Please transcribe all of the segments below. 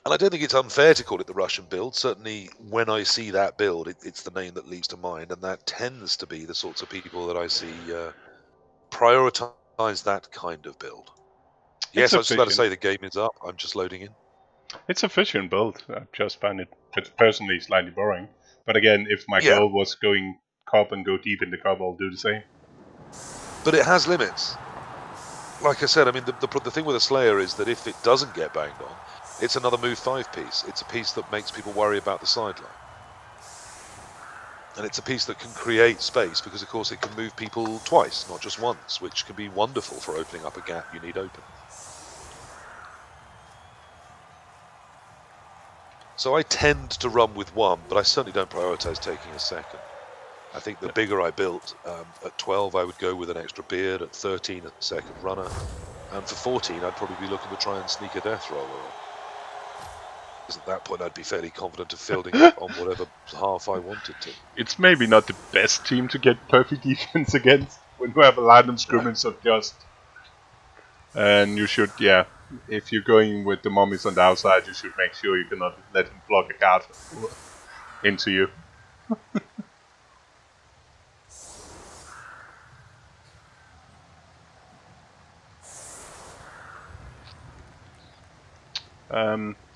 And I don't think it's unfair to call it the Russian build. Certainly, when I see that build, it's the name that leaps to mind, and that tends to be the sorts of people that I see prioritize that kind of build. Yes, I was just about to say the game is up. I'm just loading in. It's a efficient build. I just find it personally slightly boring. But again, if my goal was going cop and go deep in the cop, I'll do the same. But it has limits. Like I said, I mean, the thing with a Slayer is that if it doesn't get banged on, it's another move 5 piece. It's a piece that makes people worry about the sideline. And it's a piece that can create space because, of course, it can move people twice, not just once, which can be wonderful for opening up a gap you need open. So I tend to run with 1, but I certainly don't prioritize taking a second. I think the bigger I built, at 12 I would go with an extra beard, at 13 a second runner, and for 14 I'd probably be looking to try and sneak a death roller on. Because at that point I'd be fairly confident of fielding it on whatever half I wanted to. It's maybe not the best team to get perfect defense against when you have a line of scrimmage of just... And you should, if you're going with the mummies on the outside, you should make sure you cannot let him block a card into you.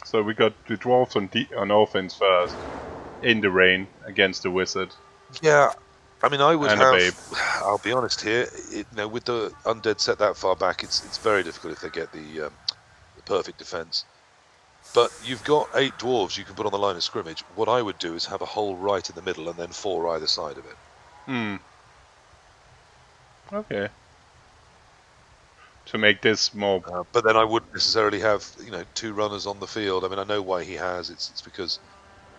So we got the Dwarfs on offense first, in the rain, against the Wizard. Yeah, I mean, I would have... I'll be honest here, with the Undead set that far back, it's very difficult if they get the perfect defense. But you've got 8 Dwarves you can put on the line of scrimmage. What I would do is have a hole right in the middle and then 4 either side of it. Okay. To make this more... but then I wouldn't necessarily have, 2 runners on the field. I mean, I know why he has. It's because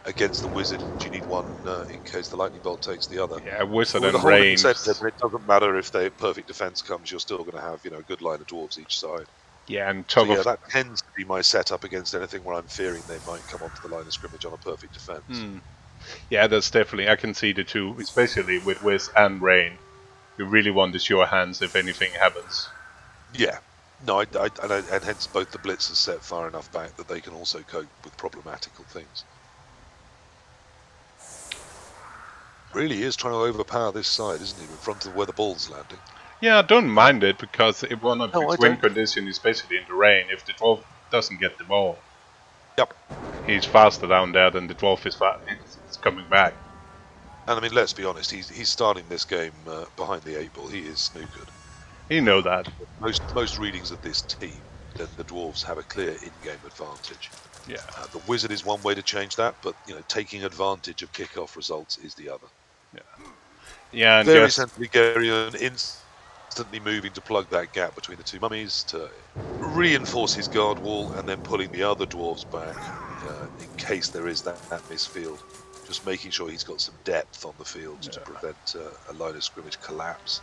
against the Wizard, you need one in case the Lightning Bolt takes the other. Yeah, Wizard and range. It doesn't matter if the perfect defense comes. You're still going to have, a good line of Dwarves each side. Yeah, and that tends to be my setup against anything where I'm fearing they might come onto the line of scrimmage on a perfect defense. Yeah, that's definitely... I can see the two, especially with Wiz and Rain. You really want the sure hands if anything happens. Yeah. No, and hence both the blitzers set far enough back that they can also cope with problematical things. Really is trying to overpower this side, isn't he, in front of where the ball's landing? Yeah, I don't mind it, because if one of its win condition, especially in the rain, if the Dwarf doesn't get the ball, he's faster down there than the Dwarf is coming back. And I mean, let's be honest, he's starting this game behind the 8 ball. He is snookered. You know that. Most readings of this team, then the Dwarves have a clear in-game advantage. Yeah. The Wizard is one way to change that, but taking advantage of kickoff results is the other. Yeah. And very sensibly, Geryon instantly moving to plug that gap between the 2 mummies to reinforce his guard wall, and then pulling the other Dwarves back in case there is that misfield. Just making sure he's got some depth on the field to prevent a line of scrimmage collapse.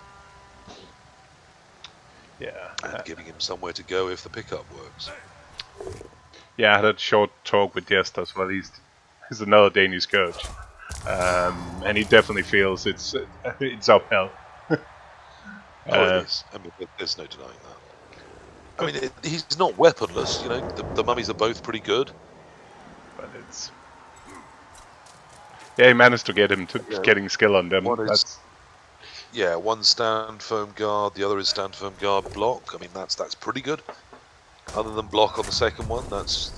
Yeah. And giving him somewhere to go if the pickup works. Yeah, I had a short talk with Jest as well. He's another Danish coach. And he definitely feels it's uphill. It is. I mean, there's no denying that. I mean, he's not weaponless. The mummies are both pretty good. But it's... Yeah, he managed to get him to getting skill on them. One stand firm guard, the other is stand firm guard block. I mean, that's pretty good. Other than block on the second one, that's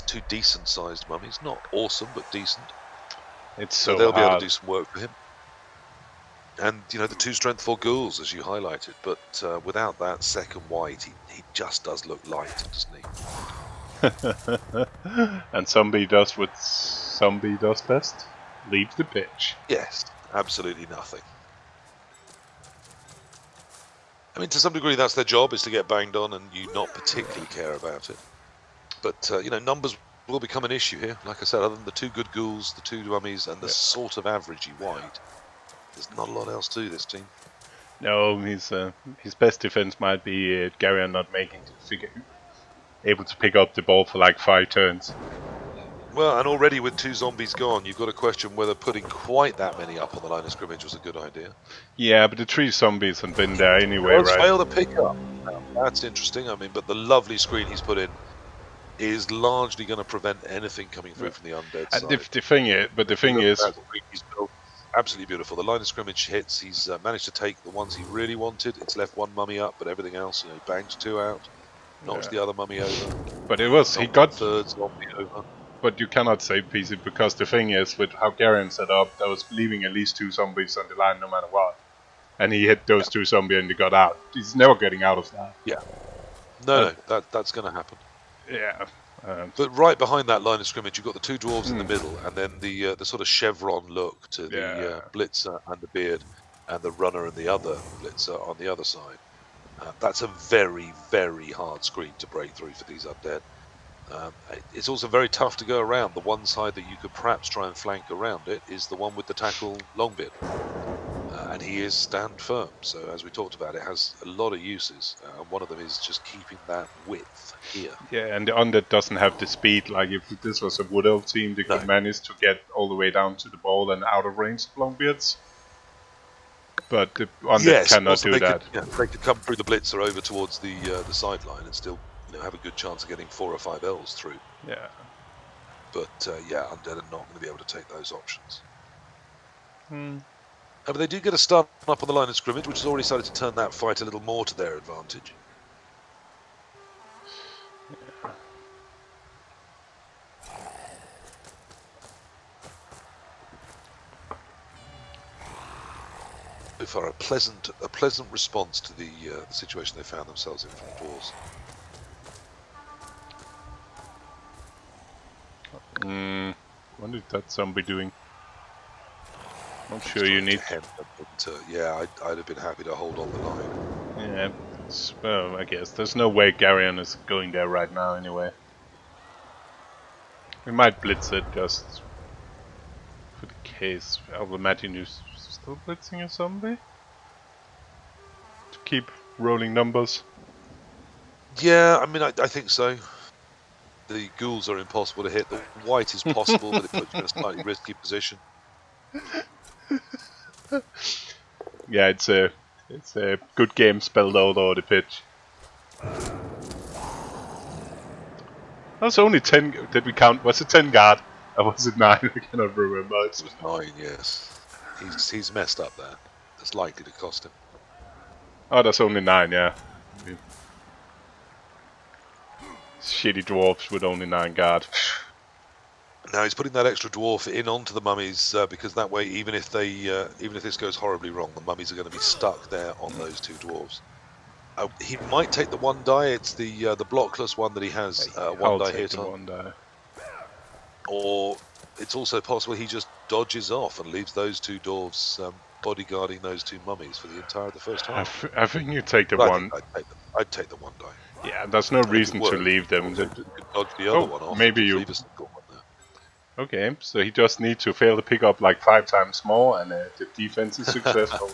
2 decent sized mummies. Not awesome, but decent. It's so they'll be able to do some work for him. And the 2 strength 4 ghouls, as you highlighted, but without that second white, he just does look light, doesn't he? And Zombie does what Zombie does best: leave the pitch. Yes, absolutely nothing. I mean, to some degree, that's their job, is to get banged on, and you not particularly care about it. But numbers will become an issue here. Like I said, other than the 2 good ghouls, the 2 mummies, and the sort of averagey white, there's not a lot else to this team. No, his best defense might be Geryon not able to pick up the ball for like 5 turns. Well, and already with 2 zombies gone, you've got to question whether putting quite that many up on the line of scrimmage was a good idea. Yeah, but the 3 zombies have been there anyway, right? Failed to pick up. That's interesting. I mean, but the lovely screen he's put in is largely going to prevent anything coming through from the undead And side. the thing is, he's built absolutely beautiful. The line of scrimmage hits. He's managed to take the ones he really wanted. It's left one mummy up, but everything else, he bangs 2 out, knocks the other mummy over. But he got third zombie over. But you cannot say PC because the thing is, with how Geryon set up, that was leaving at least 2 zombies on the line no matter what. And he hit those 2 zombies and he got out. He's never getting out of that. Yeah. No, that's going to happen. Yeah. But right behind that line of scrimmage, you've got the 2 dwarves in the middle, and then the sort of chevron look to the blitzer and the beard, and the runner and the other blitzer on the other side. That's a very, very hard screen to break through for these undead. It's also very tough to go around. The one side that you could perhaps try and flank around it is the one with the tackle Longbeard. And he is stand firm, so as we talked about, it has a lot of uses. One of them is just keeping that width here. Yeah, and the Undead doesn't have the speed. Like if this was a Wood Elf team, they could manage to get all the way down to the ball and out of range of Longbeards. But the Undead cannot do that. They could come through the blitzer over towards the sideline and still have a good chance of getting 4 or 5 L's through. Yeah. But Undead are not going to be able to take those options. But they do get a stun up on the line of scrimmage, which has already started to turn that fight a little more to their advantage. So far, a pleasant response to the situation they found themselves in from the Dwarves. What is that zombie doing? I'm sure you need. I'd have been happy to hold on the line. Yeah, well, I guess there's no way Geryon is going there right now anyway. We might blitz it just for the case. I'll imagine you're still blitzing a zombie to keep rolling numbers. Yeah, I mean, I think so. The ghouls are impossible to hit. The white is possible, but it puts you in a slightly risky position. Yeah, it's a good game spelled out over the pitch. That's only 10. Did we count? Was it 10 guard? Or was it 9? I cannot remember. It was 9, yes. He's messed up there. That's likely to cost him. Oh, that's only 9, yeah. Shitty dwarfs with only 9 guard. Now he's putting that extra dwarf in onto the mummies because that way, even if this goes horribly wrong, the mummies are going to be stuck there on those 2 dwarves. He might take the 1 die. It's the blockless one that he has 1 die hit on. 1 die. Or it's also possible he just dodges off and leaves those 2 dwarves bodyguarding those 2 mummies for the entire of the first half. I think you take the 1. I'd take the 1 die. Yeah, there's no reason to leave them. You could dodge the other one off. Maybe you. Leave a single one there. Okay, so he just needs to fail to pick up like 5 times more, and the defense is successful.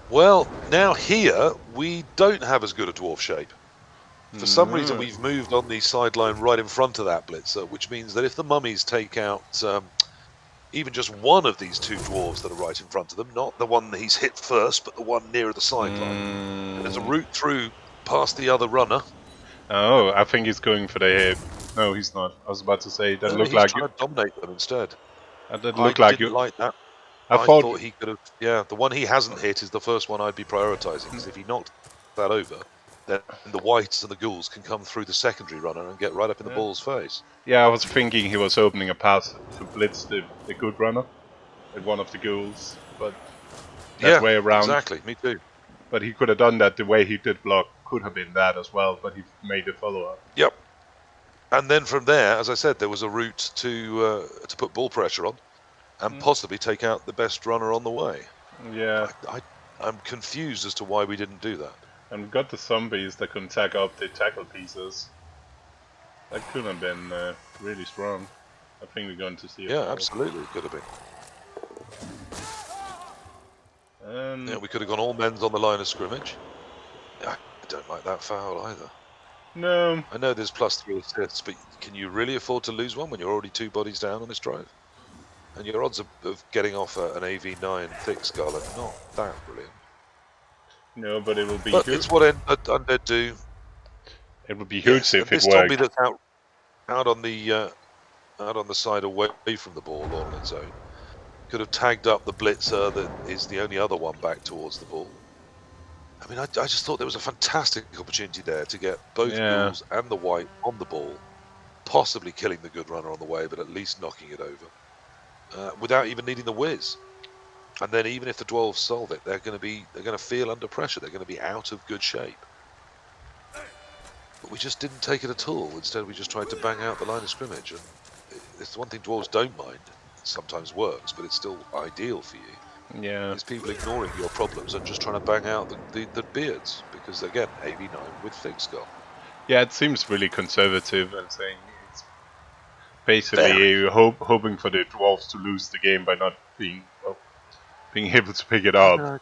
Well, now here we don't have as good a dwarf shape. For some reason, we've moved on the sideline right in front of that blitzer, which means that if the mummies take out even just one of these 2 dwarves that are right in front of them, not the one that he's hit first, but the one nearer the sideline, there's a route through past the other runner. Oh, I think he's going for the hit. No, he's not. I was about to say that looked like you. Dominate them instead. That looked like you. Like that. I thought he could have. Yeah, the one he hasn't hit is the first one I'd be prioritising, because if he knocked that over, then the whites and the ghouls can come through the secondary runner and get right up in the ball's face. Yeah, I was thinking he was opening a pass to blitz the good runner at one of the ghouls, but that way around. Exactly, me too. But he could have done that the way he did block. Could have been that as well, but he made a follow-up. Yep. And then from there, as I said, there was a route to put ball pressure on and possibly take out the best runner on the way. Yeah. I'm confused as to why we didn't do that. And we got the zombies that can tag up the tackle pieces. That could have been really strong. I think we're going to see it. Yeah, absolutely, it could have been. Yeah, we could have gone all men's on the line of scrimmage. I don't like that foul either. No. I know there's +3 assists, but can you really afford to lose one when you're already 2 bodies down on this drive? And your odds of getting off an AV9 thick skull are not that brilliant. No, but it will be but good. It's what Undead do. It would be huge and if it this zombie worked. that's out on the side away from the ball all on its own could have tagged up the blitzer that is the only other one back towards the ball. I mean, I just thought there was a fantastic opportunity there to get both Yeah. ghouls and the white on the ball, possibly killing the good runner on the way, but at least knocking it over without even needing the whiz. And then even if the dwarves solve it, they're going to feel under pressure. They're going to be out of good shape. But we just didn't take it at all. Instead, we just tried to bang out the line of scrimmage. And it's one thing dwarves don't mind. It sometimes works, but it's still ideal for you. Yeah. Is people ignoring your problems and just trying to bang out the beards. Because, again, 89 with thick skull. Yeah, it seems really conservative and saying it's basically Very. hoping for the dwarves to lose the game by not being able to pick it up.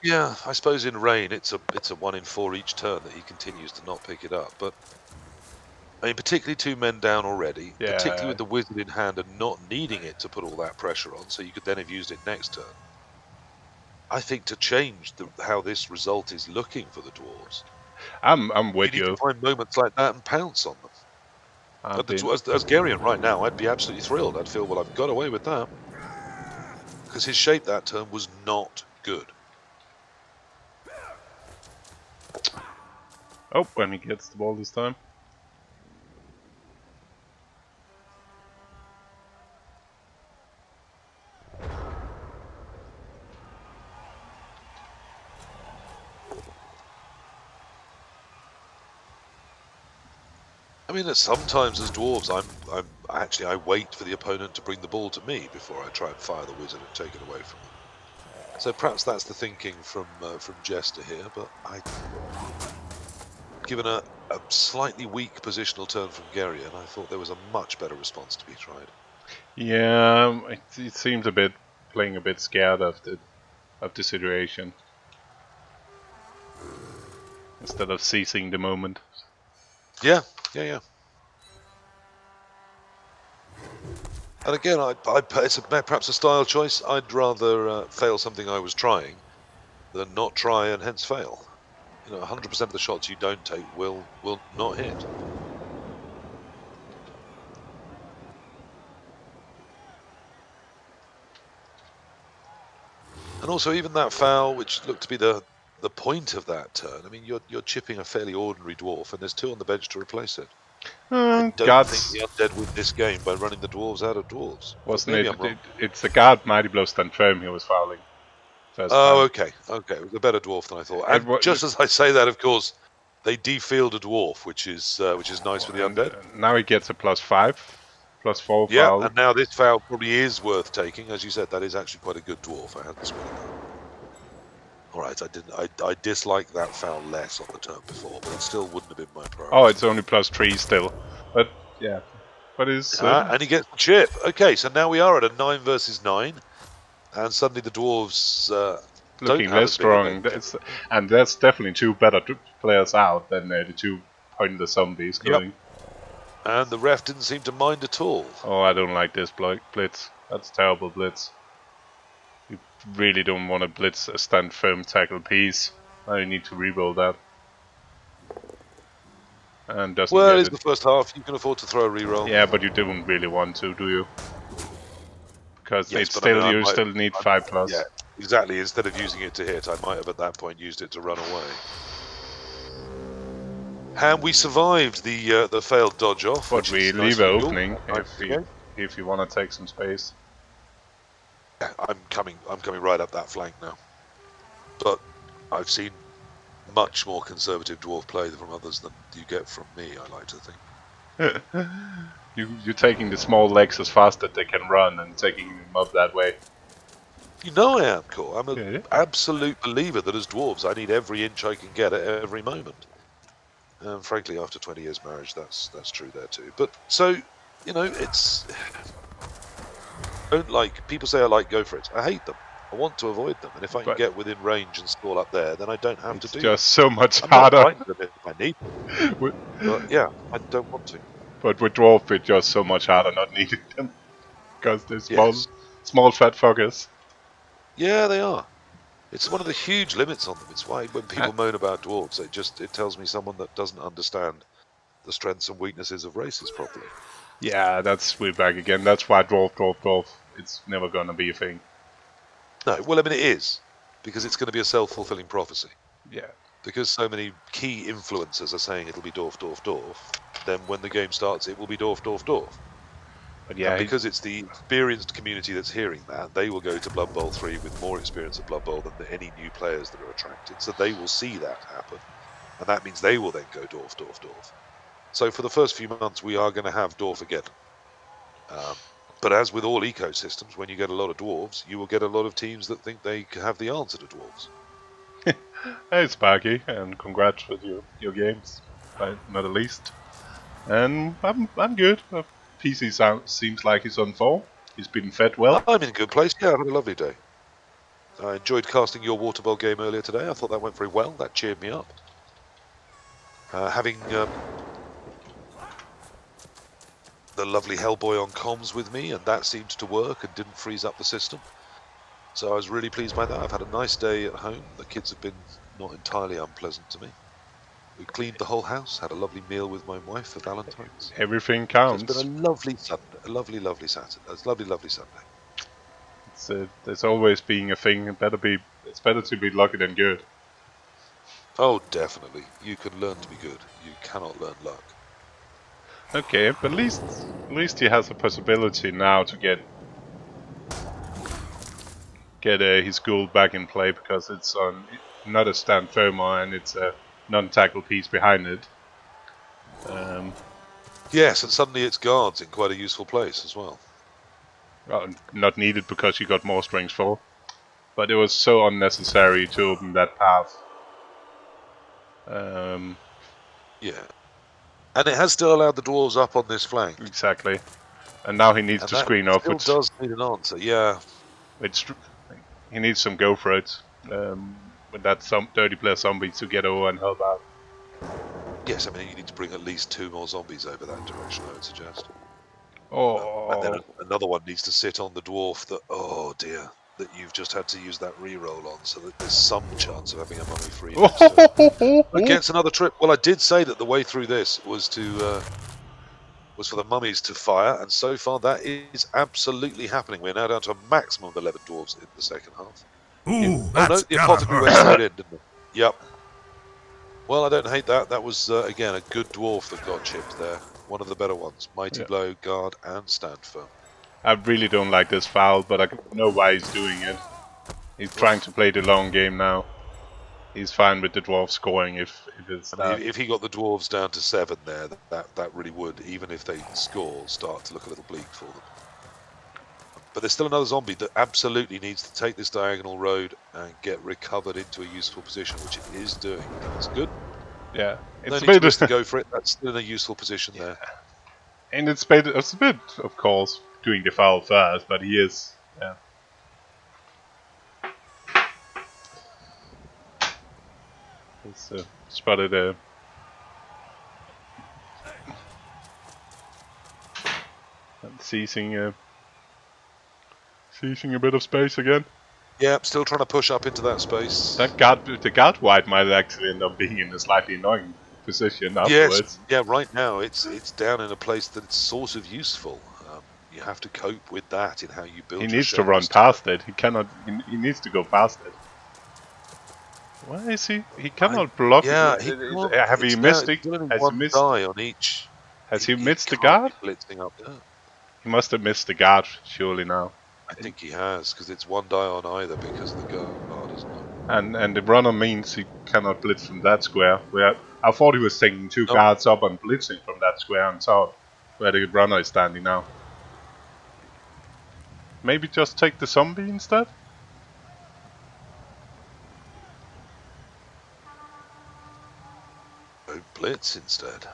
Yeah, I suppose in rain it's a 1 in 4 each turn that he continues to not pick it up. But I mean, particularly 2 men down already, Yeah. particularly with the wizard in hand and not needing it to put all that pressure on, so you could then have used it next turn. I think to change how this result is looking for the dwarves, I'm with you need you. to find moments like that and pounce on them. As Geryon right now, I'd be absolutely thrilled. I'd feel, well, I've got away with that. Because his shape that turn was not good. Oh, when he gets the ball this time. I mean, sometimes as dwarves, I wait for the opponent to bring the ball to me before I try and fire the wizard and take it away from them. So perhaps that's the thinking from Jester here, but given a slightly weak positional turn from Geryon, I thought there was a much better response to be tried. Yeah, it seems playing a bit scared of the situation instead of seizing the moment. Yeah. And again, it's perhaps a style choice. I'd rather fail something I was trying than not try and hence fail. 100% of the shots you don't take will not hit. And also, even that foul, which looked to be the point of that turn. I mean, you're chipping a fairly ordinary dwarf, and there's 2 on the bench to replace it. I don't think the Undead win this game by running the dwarves out of dwarves. Wasn't Maybe it? I'm wrong. It's a guard Mighty Blow stand firm he was fouling. First Oh, time. okay. It was a better dwarf than I thought. And just as I say that, of course, they defield a dwarf, which is nice for the Undead. Now he gets a +5, +4 Yeah, foul. and now this foul probably is worth taking. As you said, that is actually quite a good dwarf. I hadn't spotted that. All right, I dislike that foul less on the turn before, but it still wouldn't have been my priority. Oh, it's only +3 still, but yeah, but it's and he gets the chip. Okay, so now we are at a 9 versus 9, and suddenly the dwarves looking don't have less as big a strong. And there's definitely 2 better players out than the 2 pointless zombies going. And the ref didn't seem to mind at all. Oh, I don't like this blitz. That's terrible blitz. You really don't want to blitz a stand firm tackle piece. Now you need to reroll that. And doesn't Well, get it's it. the first half. You can afford to throw a reroll. Yeah, but you don't really want to, do you? Because Yes, it's still you still need 5+. Yeah, exactly. Instead of using it to hit, I might have at that point used it to run away. And we survived the failed dodge off. But we leave an opening if you want to take some space. Yeah, I'm coming right up that flank now. But I've seen much more conservative dwarf play from others than you get from me, I like to think. You're taking the small legs as fast as they can run and taking them up that way. You know I am, Core. I'm an absolute believer that as dwarves I need every inch I can get at every moment. And frankly, after 20 years marriage, that's true there too. But so, it's people say I like go for it. I hate them. I want to avoid them, and if I can get within range and stall up there, then I don't have to do it. It's just so much I'm harder. not them if I need them. But yeah, I don't want to. But with dwarf, it's just so much harder not needing them because they're small fat fuckers. Yeah, they are. It's one of the huge limits on them. It's why when people moan about dwarves, it tells me someone that doesn't understand the strengths and weaknesses of races properly. Yeah, that's way back again. That's why dwarf. It's never gonna be a thing. No, well, I mean it is, because it's going to be a self-fulfilling prophecy. Yeah. Because so many key influencers are saying it'll be dwarf, then when the game starts, it will be dwarf. But And yeah, because it's the experienced community that's hearing that, they will go to Blood Bowl 3 with more experience at Blood Bowl than any new players that are attracted. So they will see that happen. And that means they will then go dwarf. So for the first few months, we are going to have dwarf again. But as with all ecosystems, when you get a lot of dwarves, you will get a lot of teams that think they have the answer to dwarves. hey Sparky, and congrats with your games, not the least. And I'm good. PC seems like he's on form. He's been fed well. I'm in a good place. Yeah, I had a lovely day. I enjoyed casting your water bowl game earlier today. I thought that went very well. That cheered me up. Having the lovely Hellboy on comms with me, and that seemed to work and didn't freeze up the system. So I was really pleased by that. I've had a nice day at home. The kids have been not entirely unpleasant to me. We cleaned the whole house, had a lovely meal with my wife for Valentine's. Everything So counts. it's been a lovely Sunday, a lovely Saturday. It's a lovely Sunday. There's always being a thing. It's better to be lucky than good. Oh, definitely. You can learn to be good. You cannot learn luck. Okay, but at least he has a possibility now to get his gold back in play, because it's on not a stand thermal and it's a non-tackle piece behind it. Yes, and suddenly it's guards in quite a useful place as well. Well, not needed because you got more strings for, but it was so unnecessary to open that path. Yeah. And it has still allowed the dwarves up on this flank. Exactly. And now he needs to screen off, which still does need an answer, yeah. He needs some go for it. With that 30 player zombie to get over and help out. Yes, I mean you need to bring at least 2 more zombies over that direction, I would suggest. Oh. And then another one needs to sit on the dwarf that, oh dear, that you've just had to use that reroll on, so that there's some chance of having a mummy free. It gets another trip. Well, I did say that the way through this was to was for the mummies to fire, and so far that is absolutely happening. We're now down to a maximum of 11 dwarves in the second half. Ooh, Oh no, the apothecary went straight in, didn't it? Yep. Well, I don't hate that. That was, again, a good dwarf that got chipped there. One of the better ones. Mighty Blow, Guard, and Stand Firm. I really don't like this foul, but I know why he's doing it. He's trying to play the long game now. He's fine with the dwarf scoring if it's that. I mean, if he got the dwarves down to 7 there, that really would, even if they score, start to look a little bleak for them. But there's still another zombie that absolutely needs to take this diagonal road and get recovered into a useful position, which it is doing. That's good. Yeah, It's no need to go for it. That's still in a useful position there. And it's a bit, of course, doing the foul first, but he is. Yeah. He's spotted a. Seizing a bit of space again. Yeah, still trying to push up into that space. The guard white might actually end up being in a slightly annoying position afterwards. Yes, yeah, right now it's down in a place that's sort of useful. You have to cope with that in how you build. He needs to run past it. He cannot. He needs to go past it. Where is he? He cannot block. Yeah, it. Have he missed it? Has he missed? Die on each. Has he missed the guard? Blitzing up there. He must have missed the guard, surely now. I think he has, because it's 1 die on either because of the guard, isn't it? And the runner means he cannot blitz from that square. Where I thought he was taking 2 guards up and blitzing from that square on top, where the runner is standing now. Maybe just take the zombie instead? Go blitz instead.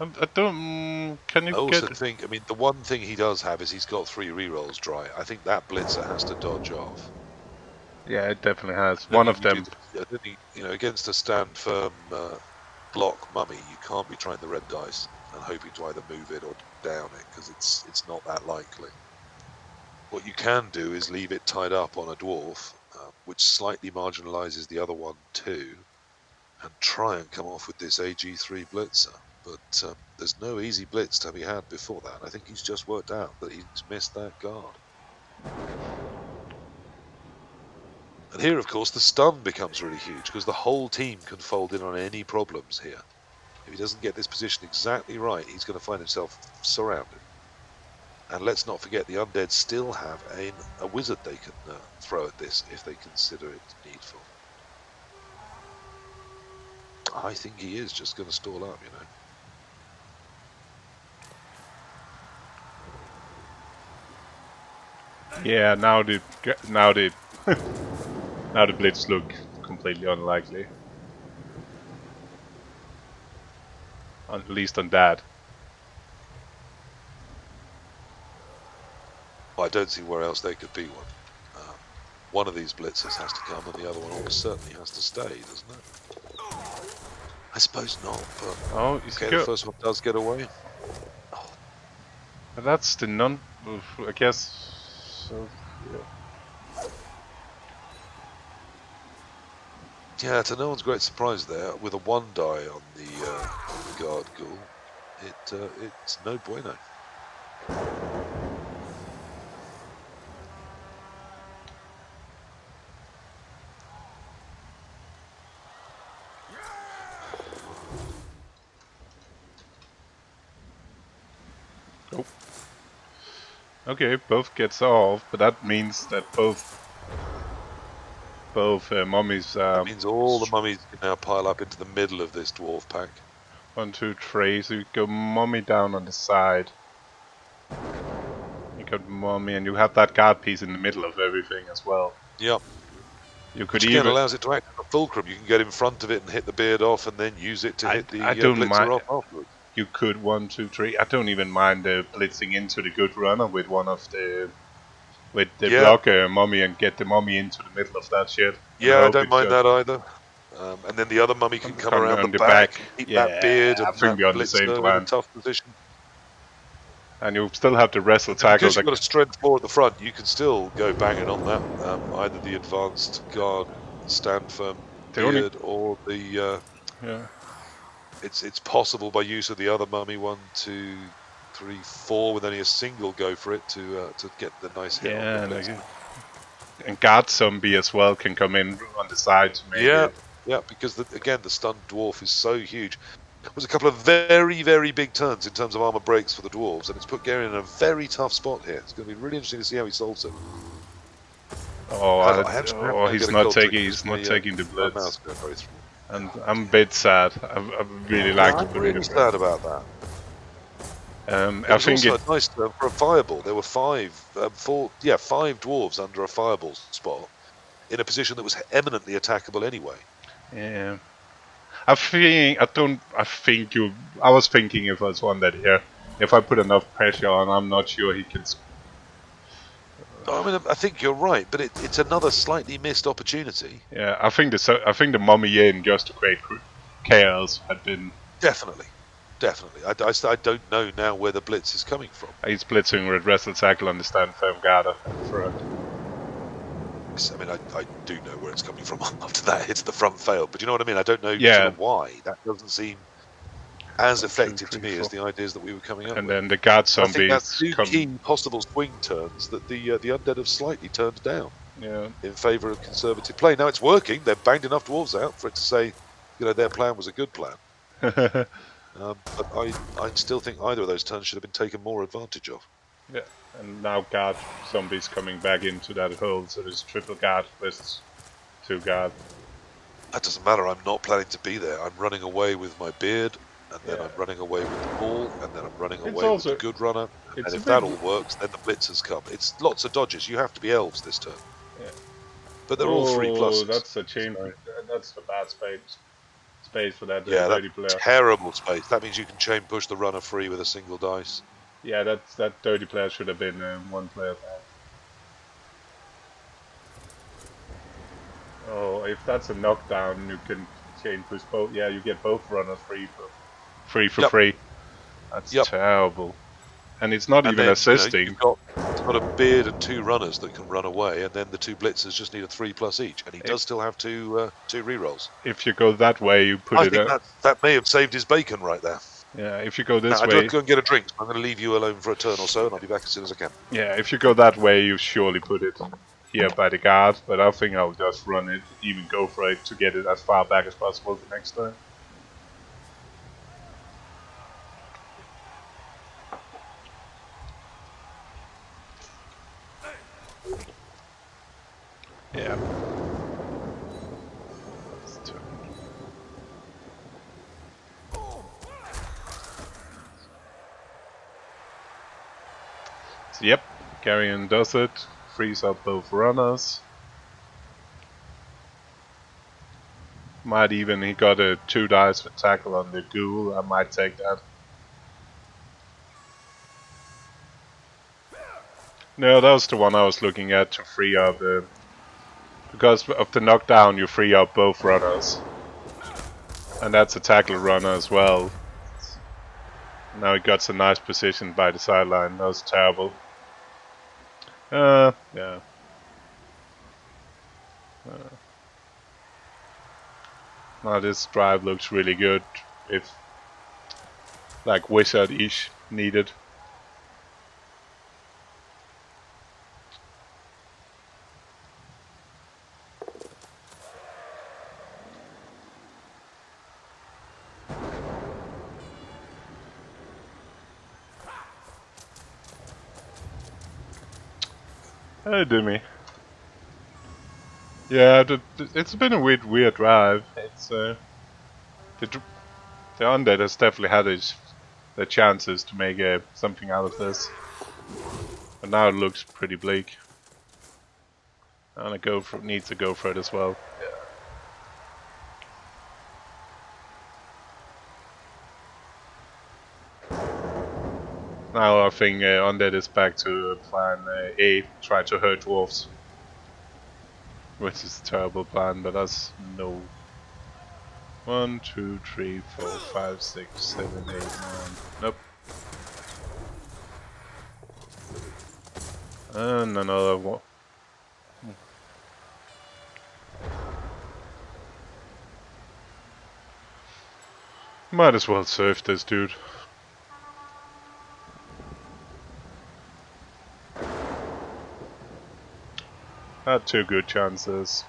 I don't. Can you I also get? think. I mean, the one thing he does have is he's got 3 rerolls dry. I think that blitzer has to dodge off. Yeah, it definitely has. One of them. I don't think, against a stand firm block mummy, you can't be trying the red dice and hoping to either move it or down it, because it's not that likely. What you can do is leave it tied up on a dwarf which slightly marginalises the other one too, and try and come off with this AG3 blitzer. But there's no easy blitz to be had before that. I think he's just worked out that he's missed that guard. And here, of course, the stun becomes really huge because the whole team can fold in on any problems here. If he doesn't get this position exactly right, he's going to find himself surrounded. And let's not forget, the Undead still have a wizard they can throw at this if they consider it needful. I think he is just going to stall up, you know. Yeah, now the now the blitz look completely unlikely. At least on that. I don't see where else there could be one. One of these blitzers has to come, and the other one almost certainly has to stay, doesn't it? I suppose not, but Oh, okay, the first one does get away. Oh. That's the non. I guess. So, yeah, to no one's great surprise there, with a 1 die on the guard ghoul, it's no bueno. Oh. Okay, both gets off, but that means that both mummies. That means all the mummies can now pile up into the middle of this dwarf pack. 1, 2, 3. So you go mummy down on the side. You got mummy, and you have that guard piece in the middle of everything as well. Yep. You could Which even again allows it to act as a fulcrum. You can get in front of it and hit the beard off, and then use it to hit the blitzer off afterwards. You could 1, 2, 3. I don't even mind blitzing into the good runner with one of the blocker mummy and get the mummy into the middle of that shit. Yeah, I don't mind that either. And then the other mummy can come around the back, keep that beard, and that blitzer in a tough position. And you still have the wrestle tackle. Because you've got a strength 4 at the front, you can still go banging on that. Either the advanced guard, stand firm beard, or the. Yeah. It's possible by use of the other mummy 1, 2, 3, 4 with only a single go for it to get the nice hit on the blitz. And guard zombie as well can come in on the side to make it. Yeah, because again the stunned dwarf is so huge. There was a couple of very, very big turns in terms of armor breaks for the dwarves, and it's put Geryon in a very tough spot here. It's going to be really interesting to see how he solves it. He's not taking the blitz. And I'm a bit sad. I really like to put I'm really sad about that. I think it's also nice for a fireball. There were 5 dwarves under a fireball spot in a position that was eminently attackable anyway. Yeah. I was thinking if I was Undead here, if I put enough pressure on, I'm not sure he can. I mean, I think you're right, but it's another slightly missed opportunity. Yeah, I think the mummy in just to create chaos had been definitely. I don't know now where the blitz is coming from. He's blitzing with wrestle tackle on the stand firm guard front. I mean, I do know where it's coming from after that hit the front failed, but you know what I mean? I don't know sort of why. That doesn't seem as effective to me as the ideas that we were coming up with. And then the guard zombies. I think that's 2 key possible swing turns that the Undead have slightly turned down in favour of conservative play. Now it's working. They've banged enough dwarves out for it to say, their plan was a good plan. But I still think either of those turns should have been taken more advantage of. Yeah, and now guard zombies coming back into that hole, so there's triple guard versus 2 guard. That doesn't matter, I'm not planning to be there. I'm running away with my beard, and then I'm running away with the ball, and then I'm running away with the good runner. And if that all works, then the blitzers come. It's lots of dodges. You have to be elves this turn. Yeah. But they're all 3 pluses. That's a chain. That's the bad space for that dirty player. Terrible space. That means you can chain push the runner free with a single dice. Yeah, that dirty player should have been 1 player back. Oh, if that's a knockdown, you can chain push both. Yeah, you get both runners free for free. That's terrible. And it's not even assisting. You've got got a beard and 2 runners that can run away, and then the 2 blitzers just need a 3+ each, and he does still have 2 rerolls. If you go that way, you put I it. think that may have saved his bacon right there. Yeah, if you go this Now, I do way. have to go and get a drink. I'm going to leave you alone for a turn or so, and I'll be back as soon as I can. Yeah, if you go that way, you surely put it here by the guard, but I think I'll just run it, even go for it to get it as far back as possible the next time. Yeah. So, yep, Geryon does it, frees up both runners. Might even, he got a 2 dice for tackle on the ghoul, I might take that. No, that was the one I was looking at to free up because of the knockdown you free up both runners. And that's a tackle runner as well. Now he got some nice position by the sideline, that was terrible. Yeah. Now this drive looks really good, if like wizard-ish needed. Hey, Dimmy. Yeah, it's been a weird drive. It's the Undead has definitely had their chances to make something out of this, but now it looks pretty bleak. And needs to go for it as well. Now I think Undead is back to plan A, try to hurt dwarves. Which is a terrible plan, but that's no. 1, 2, 3, 4, 5, 6, 7, 8, 9. Nope. And another one. Might as well surf this dude. Had 2 good chances.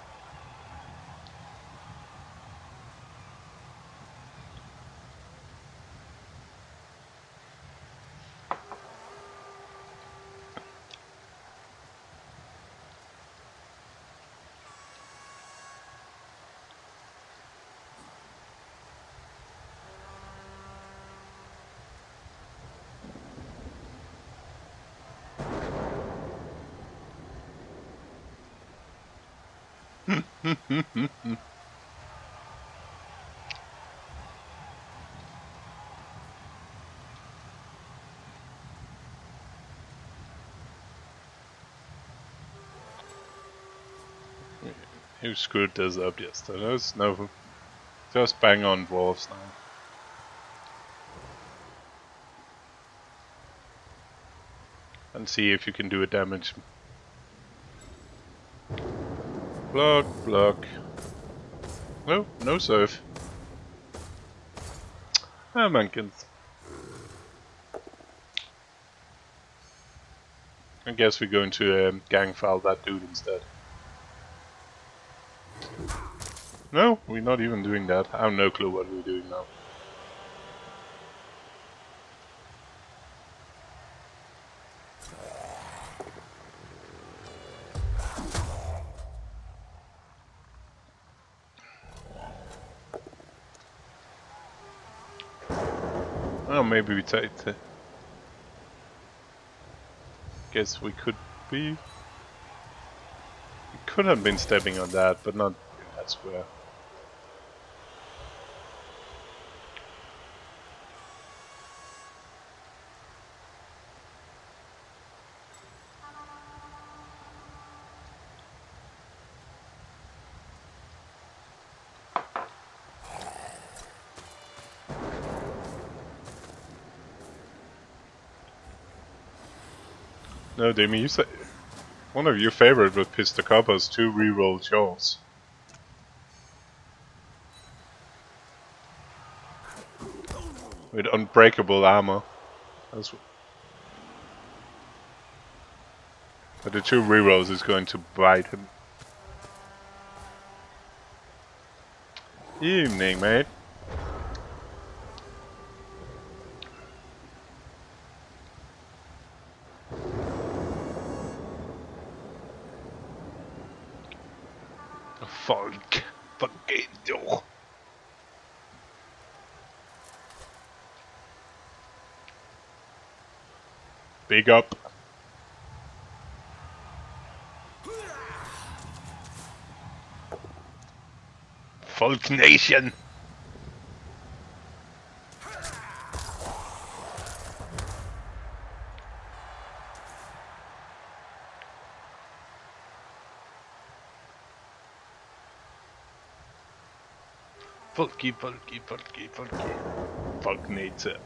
Who screwed this up yesterday? There's no. Just bang on dwarves now. And see if you can do a damage. Block, block. No, no surf. Ah, mankins. I guess we're going to gang foul that dude instead. No, we're not even doing that. I have no clue what we're doing now. Oh, maybe we take the. Guess we could be. We could have been stepping on that, but not in that square. No, Demi, you said one of your favorite with Pistacopper's 2 reroll shows. With unbreakable armor. That's but the 2 rerolls is going to bite him. Evening, mate. Folk. Fucking big up. Folk Nation. Folky. Folk Nature.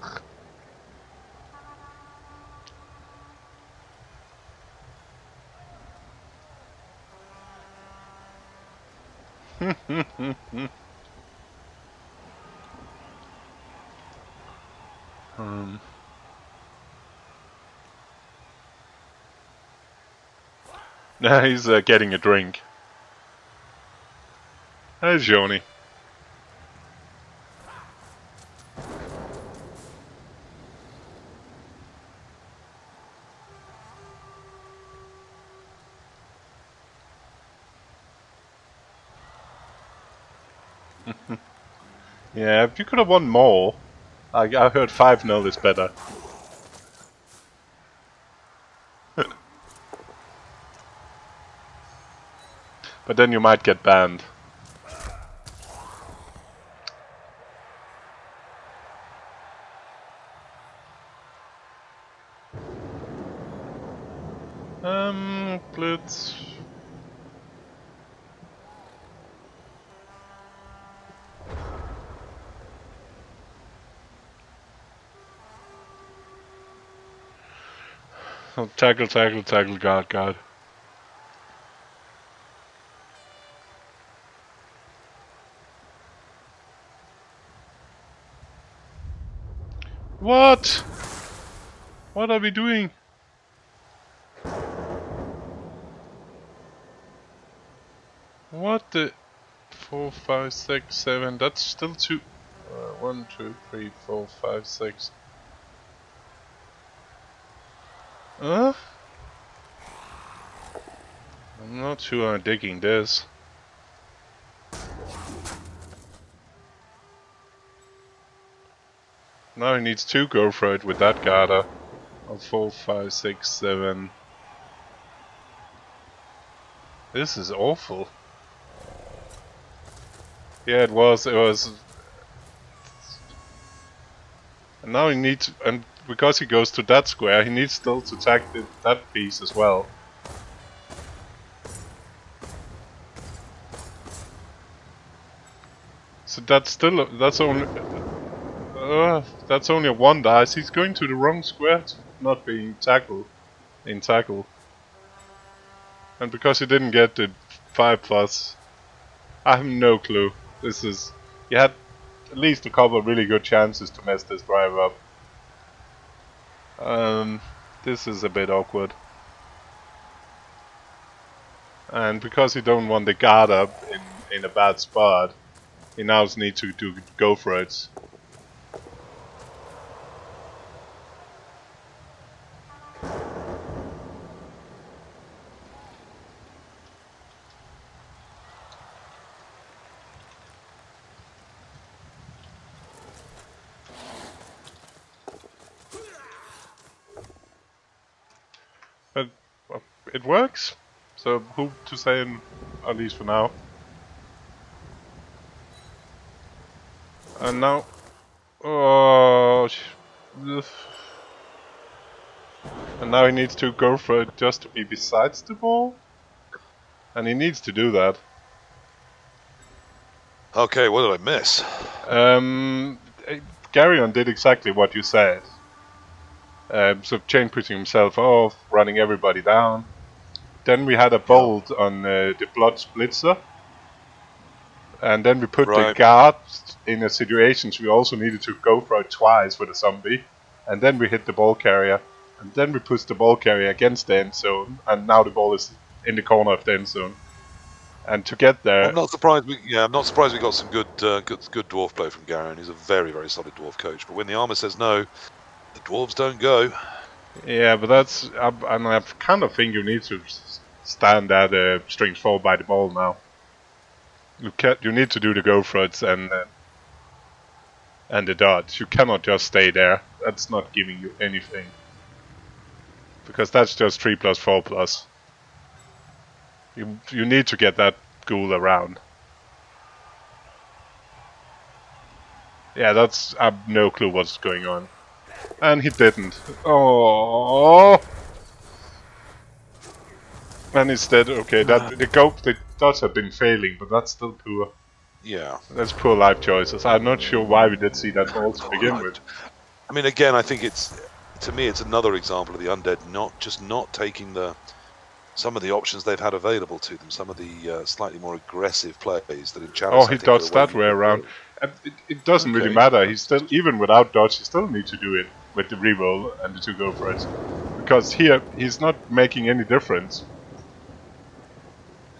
Now he's getting a drink. There's Johnny. Yeah, if you could have won more. I heard 5-0 is better. But then you might get banned. Blitz. Oh, tackle, guard. What? What are we doing? What the? 4, 5, 6, 7. That's still 2. 1, 2, 3, 4, 5, 6. I'm not sure I'm digging this. Now he needs 2 go for it with that Garda. 4, 5, 6, 7. This is awful. Yeah, it was. And now he needs, and because he goes to that square, he needs still to attack that piece as well. So that's only a 1 dice. He's going to the wrong square, not being tackle. And because he didn't get the 5+, I have no clue. You had at least a couple of really good chances to mess this drive up. This is a bit awkward. And because he don't want the guard up in a bad spot, he now needs to go for it. But it works. So who to say, at least for now. And now, and now he needs to go for it just to be besides the ball, and he needs to do that. Okay, what did I miss? Geryon did exactly what you said. So chain pushing himself off, running everybody down. Then we had a Yeah. bolt on the blood splitzer. And then we put the Right. guard in a situation we also needed to go for it twice with a zombie. And then we hit the ball carrier. And then we pushed the ball carrier against the end zone. And now the ball is in the corner of the end zone. And to get Well, there, I'm not surprised. I'm not surprised we got some good dwarf play from Geryon. He's a very, very solid dwarf coach. But when the armor says no, the dwarves don't go. yeah, but that's and I kind of think you need to stand at strings 4 by the ball now. You need to do the go for it and the dodge. You cannot just stay there. That's not giving you anything. Because that's just 3 plus 4 plus. You need to get that ghoul around. Yeah, that's I have no clue what's going on. And he didn't. Oh. And instead, okay, that the dots have been failing, but that's still poor. Yeah. That's poor life choices. I'm not sure why we did see that ball to begin with. I mean, again, I think to me, it's another example of the Undead not taking some of the options they've had available to them, some of the slightly more aggressive plays that in challenge. Oh, he dodged that way around. It doesn't really Okay. matter. He still, even without dodge, he still needs to do it with the reroll and the 2 go for it. Because here, he's not making any difference.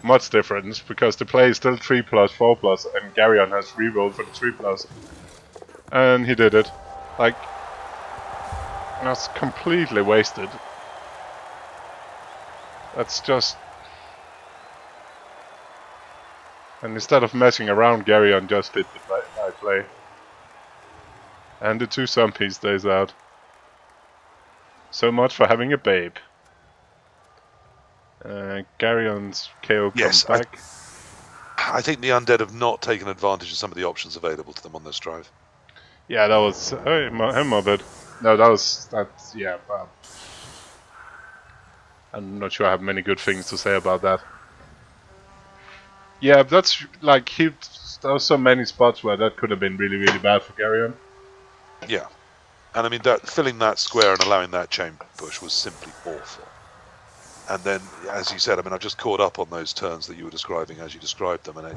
Much difference, because the play is still 3 plus, 4 plus, and Geryon has rerolled for the 3 plus. And he did it. Like, that's completely wasted. That's just... And instead of messing around, Geryon just did the play. And the 2 zombies stays out. So much for having a babe. Garyon's KO comes back. I think the Undead have not taken advantage of some of the options available to them on this drive. Yeah, that was him of it. No, that's yeah. I'm not sure I have many good things to say about that. Yeah, that's like there were so many spots where that could have been really, really bad for Geryon. Yeah, and I mean that filling that square and allowing that chain push was simply awful. And then, as you said, I mean, I've just caught up on those turns that you were describing as you described them, and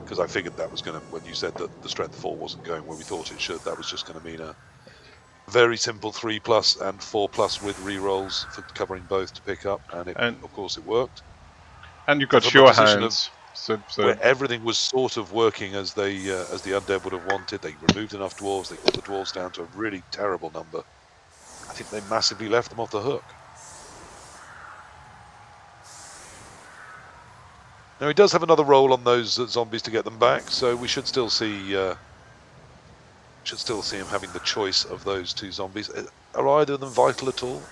because I figured that was going to, when you said that the strength 4 wasn't going where we thought it should, that was just going to mean a very simple 3 plus and 4 plus with rerolls for covering both to pick up, and of course it worked. And you got sure hands. Where everything was sort of working as the Undead would have wanted. They removed enough dwarves, they got the dwarves down to a really terrible number. I think they massively left them off the hook. Now he does have another roll on those zombies to get them back, so we should still see him having the choice of those 2 zombies. Are either of them vital at all?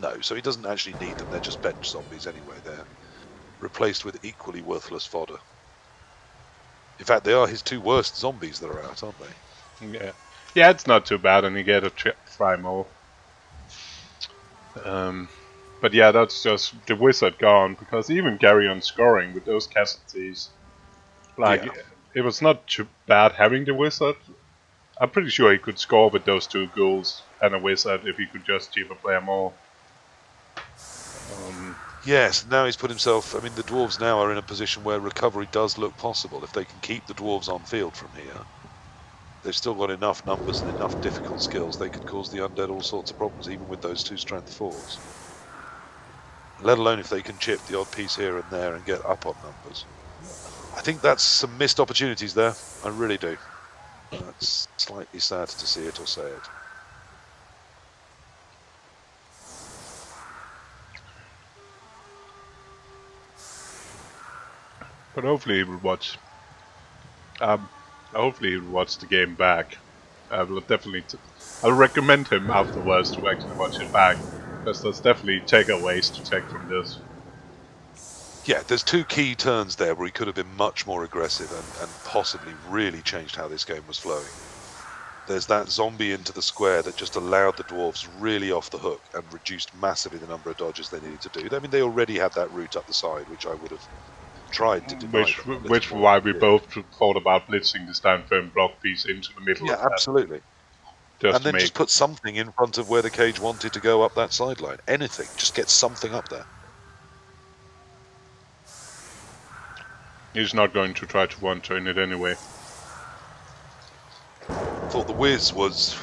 No, so he doesn't actually need them. They're just bench zombies anyway. They're replaced with equally worthless fodder. In fact, they are his 2 worst zombies that are out, aren't they? Yeah, yeah, it's not too bad, and you get a try more. But yeah, that's just the wizard gone, because even Geryon scoring with those casualties, like, it was not too bad having the wizard. I'm pretty sure he could score with those 2 ghouls and a wizard if he could just cheaper play more. Yes, now he's put himself... I mean, the dwarves now are in a position where recovery does look possible. If they can keep the dwarves on field from here, they've still got enough numbers and enough difficult skills. They could cause the Undead all sorts of problems, even with those 2 strength 4s. Let alone if they can chip the odd piece here and there and get up on numbers. I think that's some missed opportunities there. I really do. It's slightly sad to see it or say it. But hopefully he will watch. Hopefully he will watch the game back. I will definitely. I'll recommend him afterwards to actually watch it back, because there's definitely takeaways to take from this. Yeah, there's 2 key turns there where he could have been much more aggressive and possibly really changed how this game was flowing. There's that zombie into the square that just allowed the dwarves really off the hook and reduced massively the number of dodges they needed to do. I mean, they already had that route up the side, which I would have tried to deny Which why we both thought about blitzing the stand firm block piece into the middle of that. Absolutely. and then just put something in front of where the cage wanted to go up that sideline. Anything, just get something up there. He's not going to try to one-turn it anyway. Thought the whiz was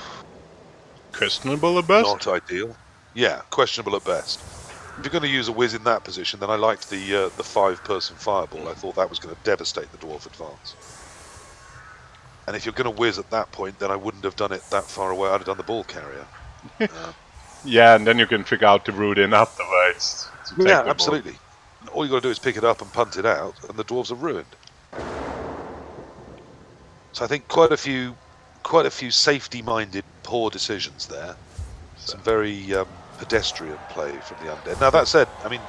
questionable at best. Not ideal. Yeah, questionable at best. If you're going to use a whiz in that position, then I liked the 5-person fireball. I thought that was going to devastate the dwarf advance. And if you're going to whiz at that point, then I wouldn't have done it that far away. I'd have done the ball carrier. Yeah, and then you can figure out the route in afterwards. Yeah, absolutely. All you got to do is pick it up and punt it out, and the dwarves are ruined. So I think quite a few safety-minded, poor decisions there. Some very pedestrian play from the Undead. Now that said, I mean,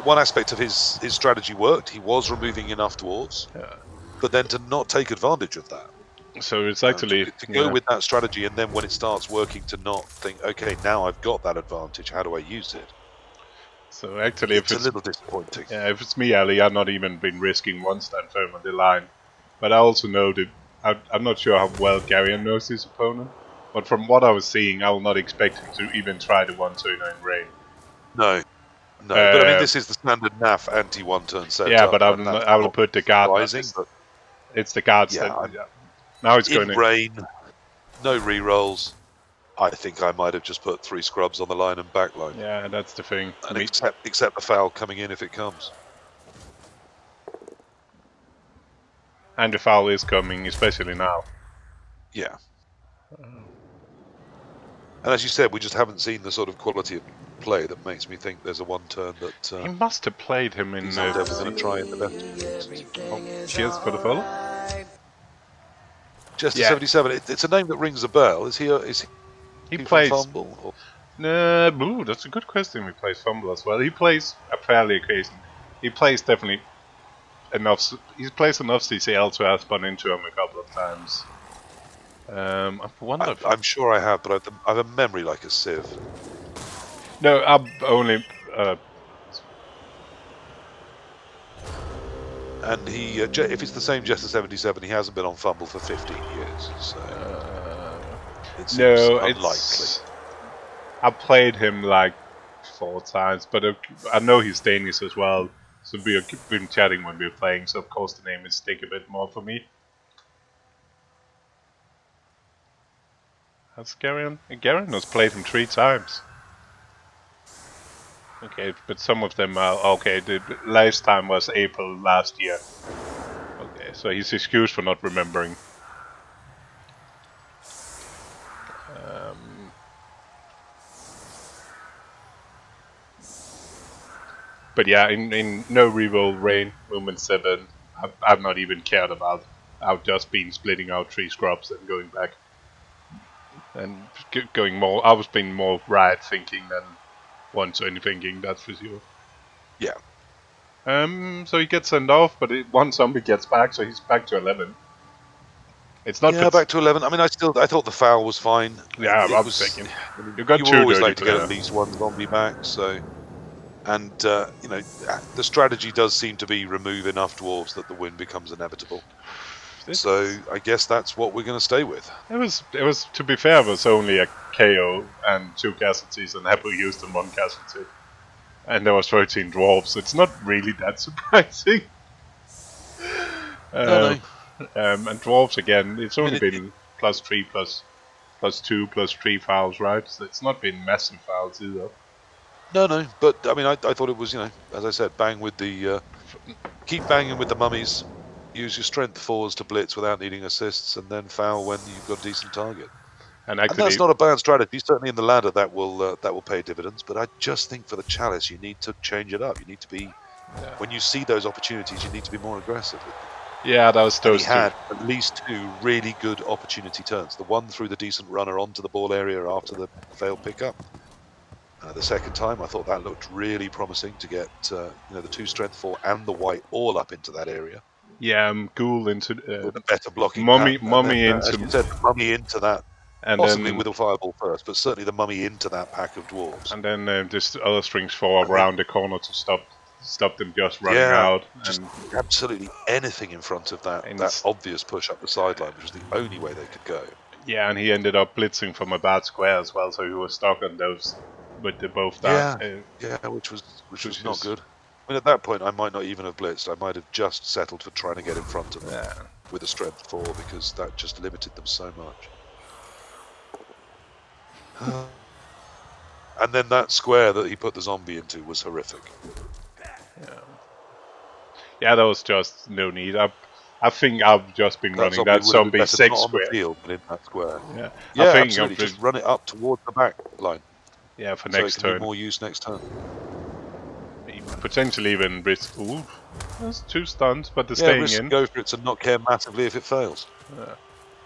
one aspect of his strategy worked. He was removing enough dwarves, but then to not take advantage of that. So it's actually to go with that strategy, and then when it starts working, to not think, okay, now I've got that advantage. How do I use it? So actually, it's a little disappointing. Yeah, if it's me, Ali, I've not even been risking one stand firm on the line. But I also know that I'm not sure how well Geryon knows his opponent. But from what I was seeing, I will not expect him to even try the 1-turn rain. No. But I mean, this is the standard NAF anti-1-turn setup. Yeah, but I will put the guard. It's the guards. Yeah, now it's going in rain, no re-rolls. I think I might have just put 3 scrubs on the line and back line. Yeah, that's the thing. And accept the foul coming in if it comes. And the foul is coming, especially now. Yeah. And as you said, we just haven't seen the sort of quality of play that makes me think there's a 1-turn that... he must have played him in... Undead was going to try in the left. Cheers for the follow. Jester37, it's a name that rings a bell. Is he plays Fumble? Or? No, that's a good question. He plays Fumble as well. He plays a fairly occasion. He plays definitely enough. He plays enough CCL to have spun into him a couple of times. I wonder. I'm sure I have, but I have a memory like a sieve. No, I'm only. And he, if it's the same Jester77, he hasn't been on Fumble for 15 years. So it's unlikely. I played him like 4 times, but I know he's Danish as well. So we've been chatting when we were playing, so of course the name would stick a bit more for me. That's Geryon. Geryon has played him 3 times. Okay, but some of them are... Okay, the last time was April last year. Okay, so he's excused for not remembering. But yeah, in no reroll rain, movement 7, I've not even cared about. I've just been splitting out 3 scrubs and going back. And going more... I was being more riot thinking than 1-turn thinking, that's for sure. Yeah. So he gets sent off, but one zombie gets back, so he's back to 11. It's not. Yeah, back to 11. I mean, I thought the foul was fine. Yeah, I was thinking. You got 2 always like to get at least 1 zombie back, so. And you know, the strategy does seem to be remove enough dwarves that the win becomes inevitable. So I guess that's what we're going to stay with. It was to be fair, it was only a KO and 2 casualties, and Happy used in 1 casualty, and there was 13 dwarves. It's not really that surprising. No. And dwarves again. It's only been +3, +2, +3 fouls, right? So it's not been massive fouls either. No. But I mean, I thought it was, you know, as I said, bang with the keep banging with the mummies. Use your strength 4s to blitz without needing assists, and then foul when you've got a decent target. And that's not a bad strategy. Certainly in the ladder, that will pay dividends. But I just think for the chalice, you need to change it up. You need to be, when you see those opportunities, you need to be more aggressive. Yeah, that was those. He had at least 2 really good opportunity turns. The one through the decent runner onto the ball area after the failed pickup. The second time, I thought that looked really promising to get the 2 strength 4 and the white all up into that area. Yeah, Ghoul into with a better blocking. Mummy into. As you said, mummy into that, and possibly then, with a fireball first, but certainly the mummy into that pack of dwarves. And then this other strings 4 around the corner to stop them just running out. Just absolutely anything in front of that obvious push up the sideline, which was the only way they could go. Yeah, and he ended up blitzing from a bad square as well, so he was stuck on those with the both down. Yeah, which was not good. I mean, at that point, I might not even have blitzed. I might have just settled for trying to get in front of them with a strength 4 because that just limited them so much. And then that square that he put the zombie into was horrific. Yeah, there was just no need. I think I've just been running that zombie 6 not square. on the field, but in that square. Yeah, Yeah, I think absolutely. Just run it up towards the back line. Yeah, for so next it can turn. Be more use next turn. Potentially even risk. Ooh, that's 2 stuns, but they're staying risk in. Go for it and not care massively if it fails.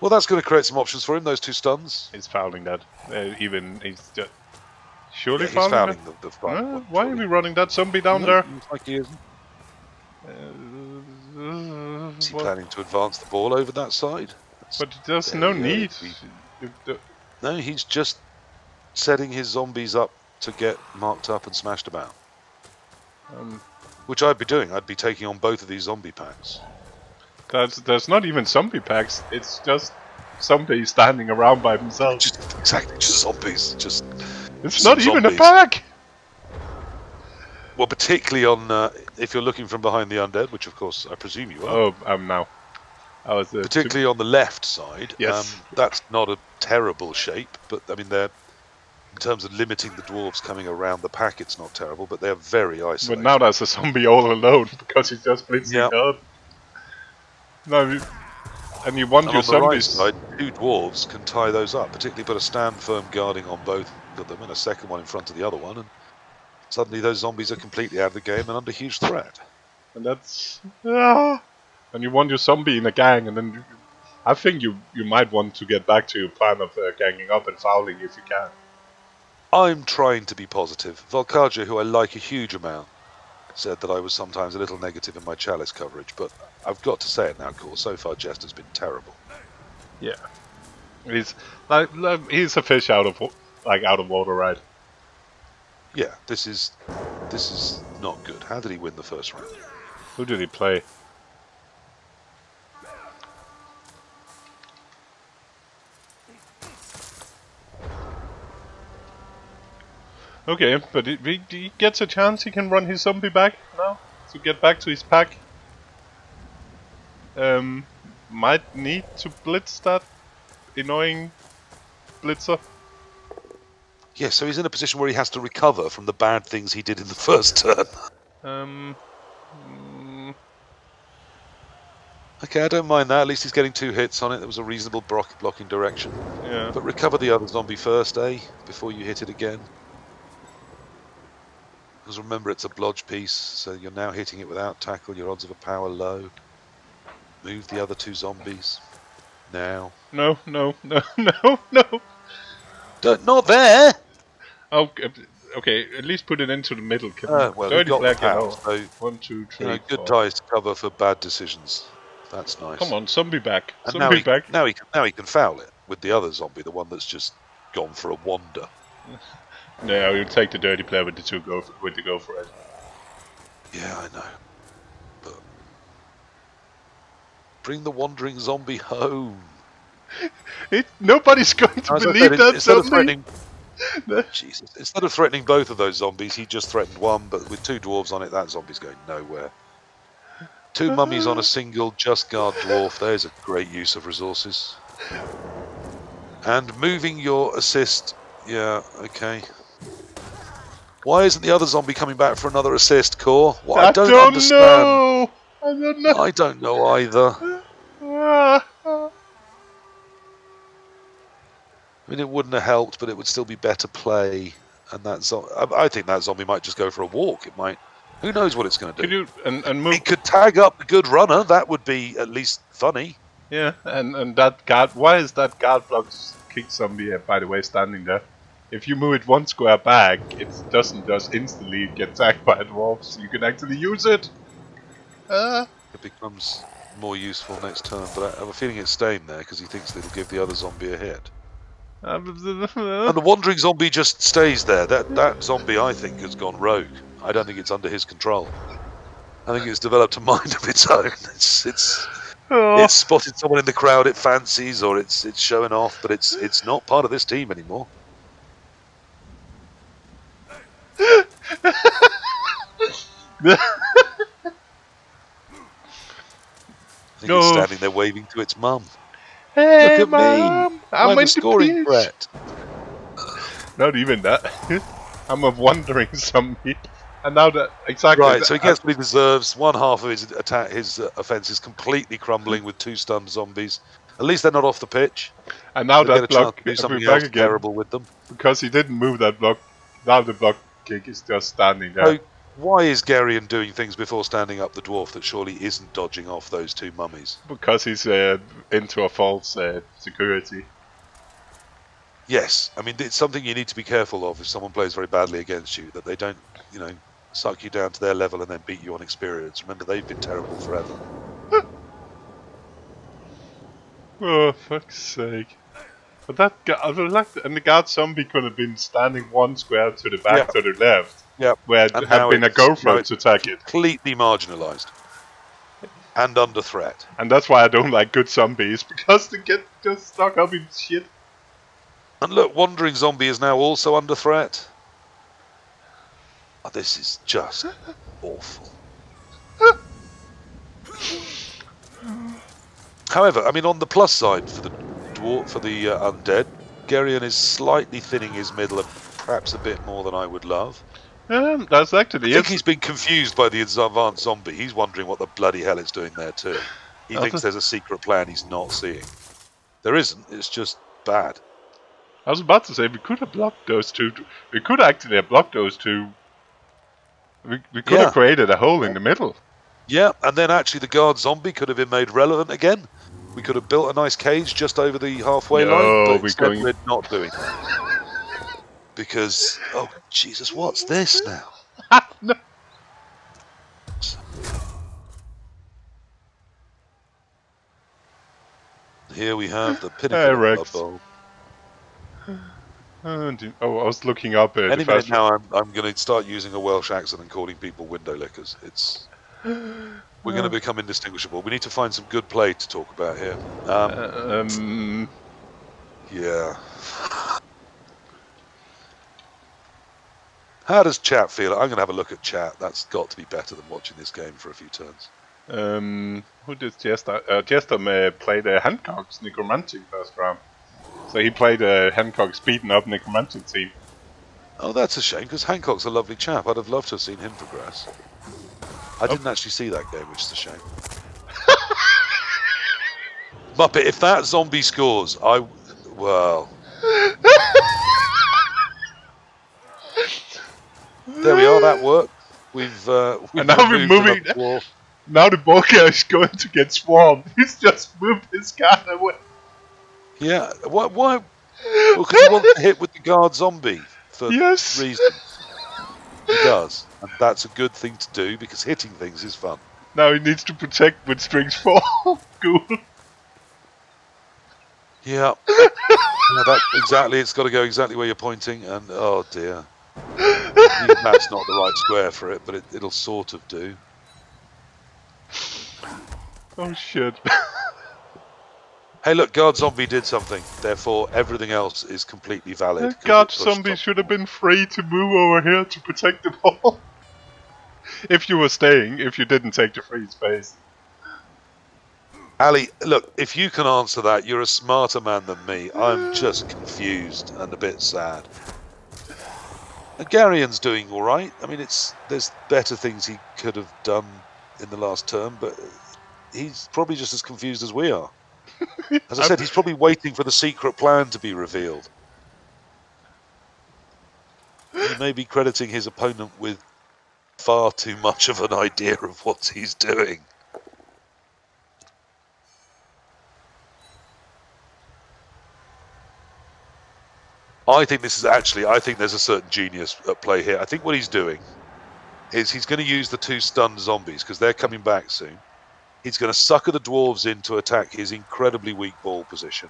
Well, that's going to create some options for him. Those 2 stuns. He's fouling that. He's just surely he's fouling that? the fight. Why are we running that zombie down there? Like he isn't. Is he planning to advance the ball over that side? But there's no need. No, he's just setting his zombies up to get marked up and smashed about. Which I'd be doing. I'd be taking on both of these zombie packs. There's not even zombie packs. It's just zombies standing around by themselves. Exactly, just zombies. It's not even a pack! Well, particularly on if you're looking from behind the undead, which of course I presume you are. Oh, now. Particularly on the left side. Yes. That's not a terrible shape, but I mean, in terms of limiting the dwarves coming around the pack, it's not terrible, but they're very isolated. But now there's a zombie all alone because he's just blitzing hard. No, and you want your zombies. On the right side, 2 dwarves can tie those up, particularly put a stand firm guarding on both of them and a second one in front of the other one, and suddenly those zombies are completely out of the game and under huge threat. And that's... And you want your zombie in a gang, and then I think you might want to get back to your plan of ganging up and fouling if you can. I'm trying to be positive. Volkaja, who I like a huge amount, said that I was sometimes a little negative in my chalice coverage, but I've got to say it now, Cor. So far, Jester's been terrible. Yeah, he's a fish out of water, right? Yeah, this is not good. How did he win the first round? Who did he play? Okay, but he gets a chance. He can run his zombie back now to get back to his pack. Might need to blitz that annoying blitzer. Yeah, so he's in a position where he has to recover from the bad things he did in the first turn. Okay, I don't mind that. At least he's getting 2 hits on it. There was a reasonable blocking direction. Yeah. But recover the other zombie first, before you hit it again. Because remember, it's a blodge piece, so you're now hitting it without tackle. Your odds of a power low. Move the other 2 zombies. Now. No. Not there! Oh, okay. At least put it into the middle. Well, dirty got flag, the power, so 1, 2, 3, good 4. dice to cover for bad decisions. That's nice. Come on, zombie back. And zombie back. Now he can foul it with the other zombie, the one that's just gone for a wander. No, you'll take the dirty player with the go for it. Yeah, I know. But bring the wandering zombie home. Nobody's going to believe that zombie. Jesus. Instead of threatening both of those zombies, he just threatened one, but with 2 dwarves on it, that zombie's going nowhere. 2 mummies on a single just guard dwarf. There's a great use of resources. And moving your assist. Yeah, okay. Why isn't the other zombie coming back for another assist, Core? Well, I don't understand. Know. I don't know. I don't know either. I mean, it wouldn't have helped, but it would still be better play. And I think that zombie might just go for a walk. It might. Who knows what it's going to do? Could you and move? It could tag up the good runner. That would be at least funny. Yeah, and that guard. Why is that guard block kick zombie? By the way, standing there. If you move it 1 square back, it doesn't just instantly get tagged by dwarves. You can actually use it. It becomes more useful next turn, but I have a feeling it's staying there because he thinks that it'll give the other zombie a hit. And the wandering zombie just stays there. That zombie, I think, has gone rogue. I don't think it's under his control. I think it's developed a mind of its own. Oh. It's spotted someone in the crowd it fancies, or it's showing off, but it's not part of this team anymore. I think it's standing there waving to its mum. Hey, Look at Mom, me! I'm I'm a in the scoring pitch. threat. Not even that. I'm a wandering zombie. And now that exactly. Right, so he gets what he deserves. One half of his attack, his offense is completely crumbling with 2 stunned zombies. At least they're not off the pitch. And now They'll get a that chance block to do will be something back else again terrible with them. because he didn't move that block. Now the block kick is just standing there. So why is Geryon doing things before standing up the dwarf that surely isn't dodging off those 2 mummies? Because he's into a false security. Yes, I mean, it's something you need to be careful of if someone plays very badly against you, that they don't, suck you down to their level and then beat you on experience. Remember, they've been terrible forever. Oh, fuck's sake. But that I would like and the guard zombie could have been standing 1 square to the back to the left. Yeah. Where it had been a GoPro to attack it. Completely marginalised. And under threat. And that's why I don't like good zombies, because they get just stuck up in shit. And look, Wandering Zombie is now also under threat. Oh, this is just awful. However, I mean, on the plus side for the dwarf, for the undead, Geryon is slightly thinning his middle, perhaps a bit more than I would love. That's actually. I think he's been confused by the advanced zombie. He's wondering what the bloody hell it's doing there too. He thinks there's a secret plan he's not seeing. There isn't. It's just bad. I was about to say we could have blocked those 2. We could actually have blocked those 2. We could have created a hole in the middle. Yeah, and then actually the guard zombie could have been made relevant again. We could have built a nice cage just over the halfway line, but instead we're not doing it. Because, oh Jesus, what's this now? No. Here we have the pinnacle of Blood Bowl. I was looking up at any minute now. I'm going to start using a Welsh accent and calling people window lickers. We're going to become indistinguishable. We need to find some good play to talk about here. Yeah. How does chat feel? I'm going to have a look at chat. That's got to be better than watching this game for a few turns. Who did Jester? Jester played a Hancock's Necromantic first round. So he played a Hancock's beaten up Necromantic team. Oh, that's a shame, because Hancock's a lovely chap. I'd have loved to have seen him progress. I didn't actually see that game, which is a shame. Muppet, if that zombie scores, well... There we are, that worked. We've and now we're moving. Now the Bulgar is going to get swarmed. He's just moved his guard away. Yeah, why? Well, because he wants to hit with the guard zombie for reasons. He does, and that's a good thing to do because hitting things is fun. Now he needs to protect when strings fall. Cool. Yeah. Yeah, that exactly. It's got to go exactly where you're pointing, and oh dear, that's not the right square for it, but it'll sort of do. Oh shit. Hey look, guard zombie did something, therefore everything else is completely valid. Guard zombie should have been free to move over here to protect the ball. If you were staying, if you didn't take the free space. Ali, look, if you can answer that, you're a smarter man than me. I'm just confused and a bit sad. And Geryon's doing all right. I mean, there's better things he could have done in the last term, but he's probably just as confused as we are. As I said, he's probably waiting for the secret plan to be revealed. He may be crediting his opponent with far too much of an idea of what he's doing. I think there's a certain genius at play here. I think what he's doing is he's going to use the 2 stunned zombies because they're coming back soon. He's going to sucker the dwarves in to attack his incredibly weak ball position.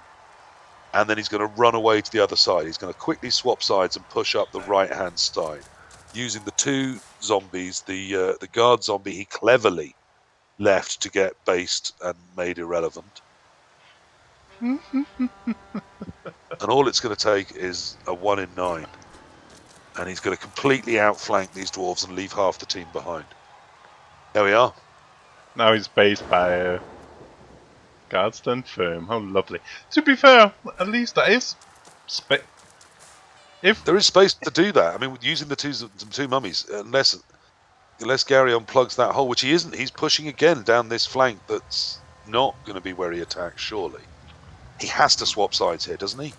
And then he's going to run away to the other side. He's going to quickly swap sides and push up the right-hand side. Using the 2 zombies, the guard zombie, he cleverly left to get based and made irrelevant. And all it's going to take is a 1 in 9. And he's going to completely outflank these dwarves and leave half the team behind. There we are. Now he's based by guard stand firm. How lovely. To be fair, at least there is space. There is space to do that. I mean, using the two mummies, unless Geryon plugs that hole, which he isn't. He's pushing again down this flank that's not going to be where he attacks, surely. He has to swap sides here, doesn't he?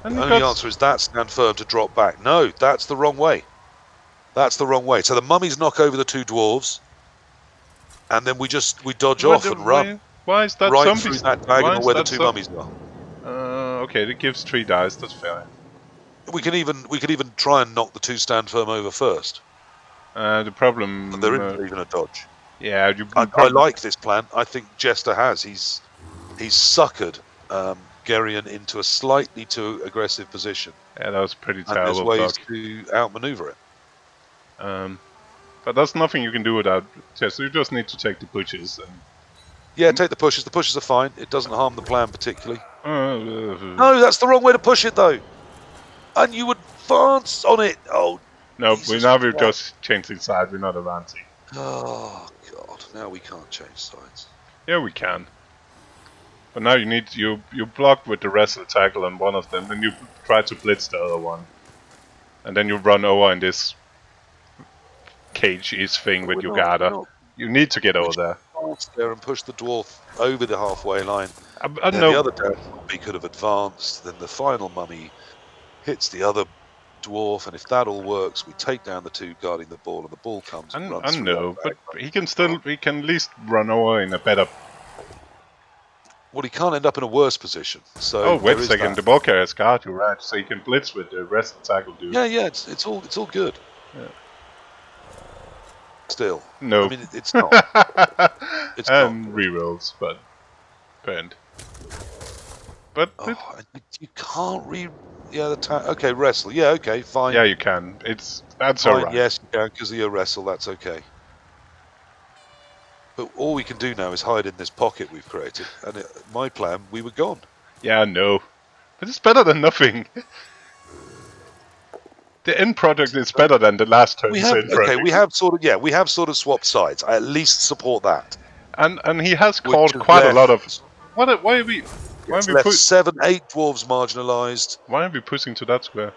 And the only answer is that stand firm to drop back. No, that's the wrong way. That's the wrong way. So the mummies knock over the two dwarves, and then we dodge off and run. Why is that right through that diagonal where the two mummies are? Okay, that gives 3 dice. That's fair. We can even try and knock the two stand firm over first. The problem. And there isn't even a dodge. Yeah, I like this plan. I think Jester has. He's suckered Geryon into a slightly too aggressive position. Yeah, that was pretty terrible. And there's ways to outmaneuver it. But there's nothing you can do without Jester. You just need to take the pushes. Yeah, take the pushes. The pushes are fine. It doesn't harm the plan particularly. No, that's the wrong way to push it, though. And you advance on it. Oh, no, we're just changing side. We're not advancing. Oh God! Now we can't change sides. Yeah, we can. But now you block with the wrestle tackle on one of them, then you try to blitz the other one, and then you run over in this cage-ish thing with your gather. You need to get over there. There and push the dwarf over the halfway line. I know. The other mummy could have advanced. Then the final mummy hits the other dwarf, and if that all works, we take down the two guarding the ball, and the ball comes. And runs I know, but he can at least run over in a better. Well, he can't end up in a worse position. So wait a second, the ball carrier's got you right, so you can blitz with the wrestle tackle dude. Yeah, it's all good. Yeah. Still, no, I mean it's not. It's and not. rerolls, but bend. But you can't Yeah, okay, wrestle. Yeah, okay, fine. Yeah, you can. That's fine, alright. Yes, you can because of your wrestle. That's okay. But all we can do now is hide in this pocket we've created. And my plan, we were gone. Yeah, no, but it's better than nothing. The end product is better than the last turn's end product. Okay, we have sort of swapped sides. I at least support that. And he has called quite a lot of. Why are we? Why are we 7, 8 dwarves marginalised? Why are we pushing to that square?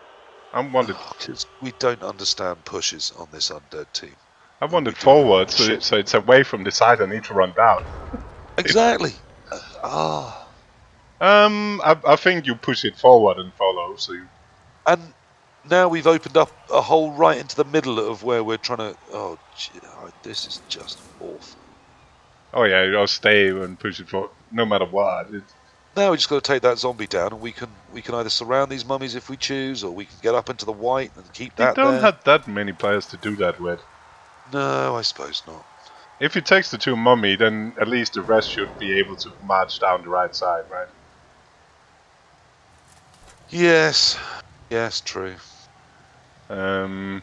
I wanted because we don't understand pushes on this undead team. I wanted forward, so it's away from the side I need to run down. Exactly. I think you push it forward and follow. So. And now we've opened up a hole right into the middle of where we're trying to. Oh, gee, this is just awful. Oh yeah, I'll stay and push it forward, no matter what. Now we just got to take that zombie down, and we can either surround these mummies if we choose, or we can get up into the white and keep that there. We don't have that many players to do that with. No, I suppose not. If he takes the 2 mummy, then at least the rest should be able to march down the right side, right? Yes, true. Yeah,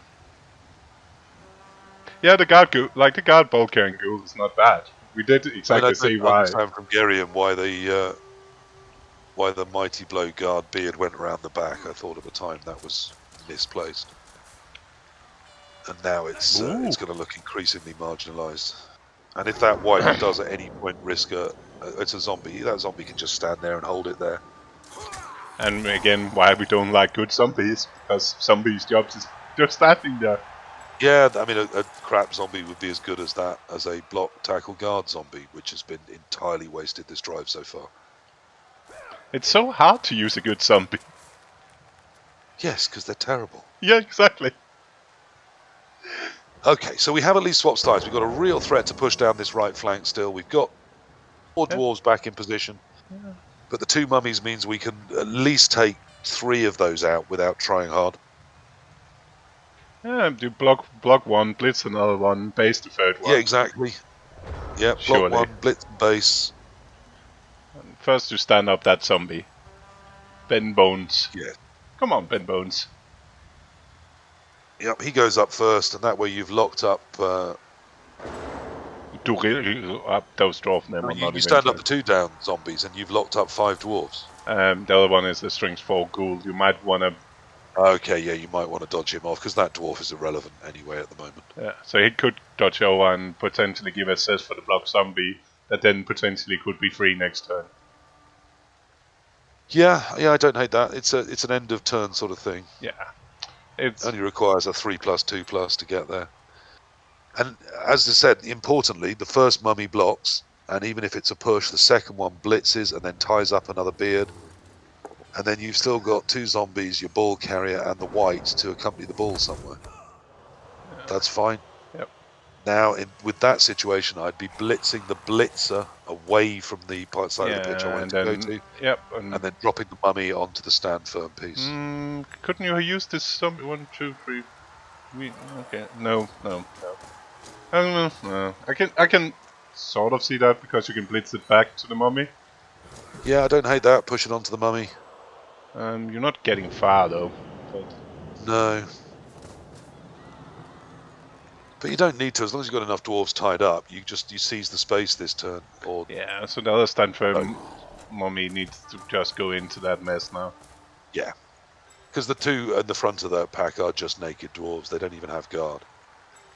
the guard ball carrying ghoul is not bad. We did exactly see why. I understand from Geryon why the mighty blow guard beard went around the back. I thought at the time that was misplaced, and now it's going to look increasingly marginalised. And if that white does at any point risk it's a zombie, that zombie can just stand there and hold it there. And again, why we don't like good zombies, because zombies' jobs is just standing there. Yeah, I mean, a crap zombie would be as good as that as a block, tackle, guard zombie, which has been entirely wasted this drive so far. It's so hard to use a good zombie. Yes, because they're terrible. Yeah, exactly. Okay, so we have at least swapped sides. We've got a real threat to push down this right flank still. We've got 4 dwarves back in position. Yeah. But the 2 mummies means we can at least take 3 of those out without trying hard. Yeah, do block 1, blitz another one, base the 3rd one. Yeah, exactly. Yeah, block 1, blitz and base. And first you stand up that zombie. Bend bones. Yeah. Come on, bend bones. Yep, he goes up first, and that way you've locked up. Up those dwarf men, not You even stand up try. the 2 down zombies, and you've locked up 5 dwarves. The other one is the strength 4 ghoul. You might want to. Okay, yeah, you might want to dodge him off because that dwarf is irrelevant anyway at the moment. Yeah, so he could dodge over and potentially give assist for the block zombie that then potentially could be free next turn. Yeah, I don't hate that. It's an end of turn sort of thing. Yeah, it's Only requires a 3+2+ to get there. And as I said, importantly, the first mummy blocks, and even if it's a push, the second one blitzes and then ties up another beard. And then you've still got 2 zombies, your ball carrier, and the white to accompany the ball somewhere. That's fine. Yep. Now, with that situation, I'd be blitzing the blitzer away from the side of the pitch I wanted to go to. Yep. And then dropping the mummy onto the stand firm piece. Couldn't you use this zombie? 1, 2, 3. Okay. No. No. I can sort of see that because you can blitz it back to the mummy. Yeah, I don't hate that. Push it onto the mummy. You're not getting far though. No. But you don't need to, as long as you've got enough dwarves tied up. You seize the space this turn. Or yeah, so the other stand firm mummy needs to just go into that mess now. Yeah. Because the 2 at the front of that pack are just naked dwarves. They don't even have guard.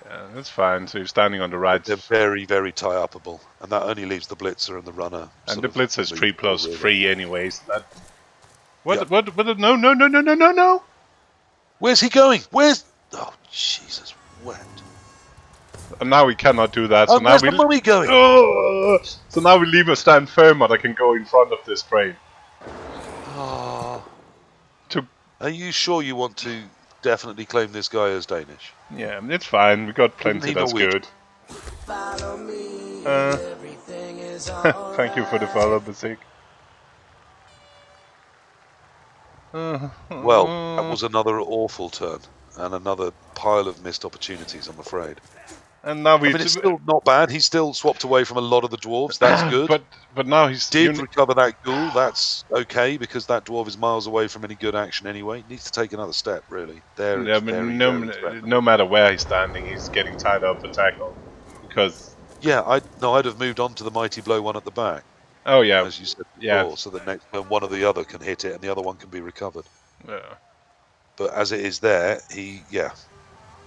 Yeah, that's fine. So you're standing on the right. They're very, very tie-upable. And that only leaves the blitzer and the runner. And the blitzer is 3+3 anyways. That. What? Yep. What? No! Where's he going? Where's... Oh, Jesus. Wet. And now we cannot do that. So now where's the mummy going? So now we leave a stand firm that can go in front of this train. Oh. Are you sure you want to definitely claim this guy as Danish? Yeah, it's fine. We got plenty that's good. Thank you for the follow, Basik. Well, that was another awful turn. And another pile of missed opportunities, I'm afraid. And now it's still not bad. He's still swapped away from a lot of the dwarves. That's good. But now he's did recover that ghoul. That's okay because that dwarf is miles away from any good action anyway. He needs to take another step, really. No matter where he's standing, he's getting tied up for tackle. Because I'd have moved on to the mighty blow one at the back. Oh yeah, as you said before, so that next turn one or the other can hit it and the other one can be recovered. Yeah. But as it is there,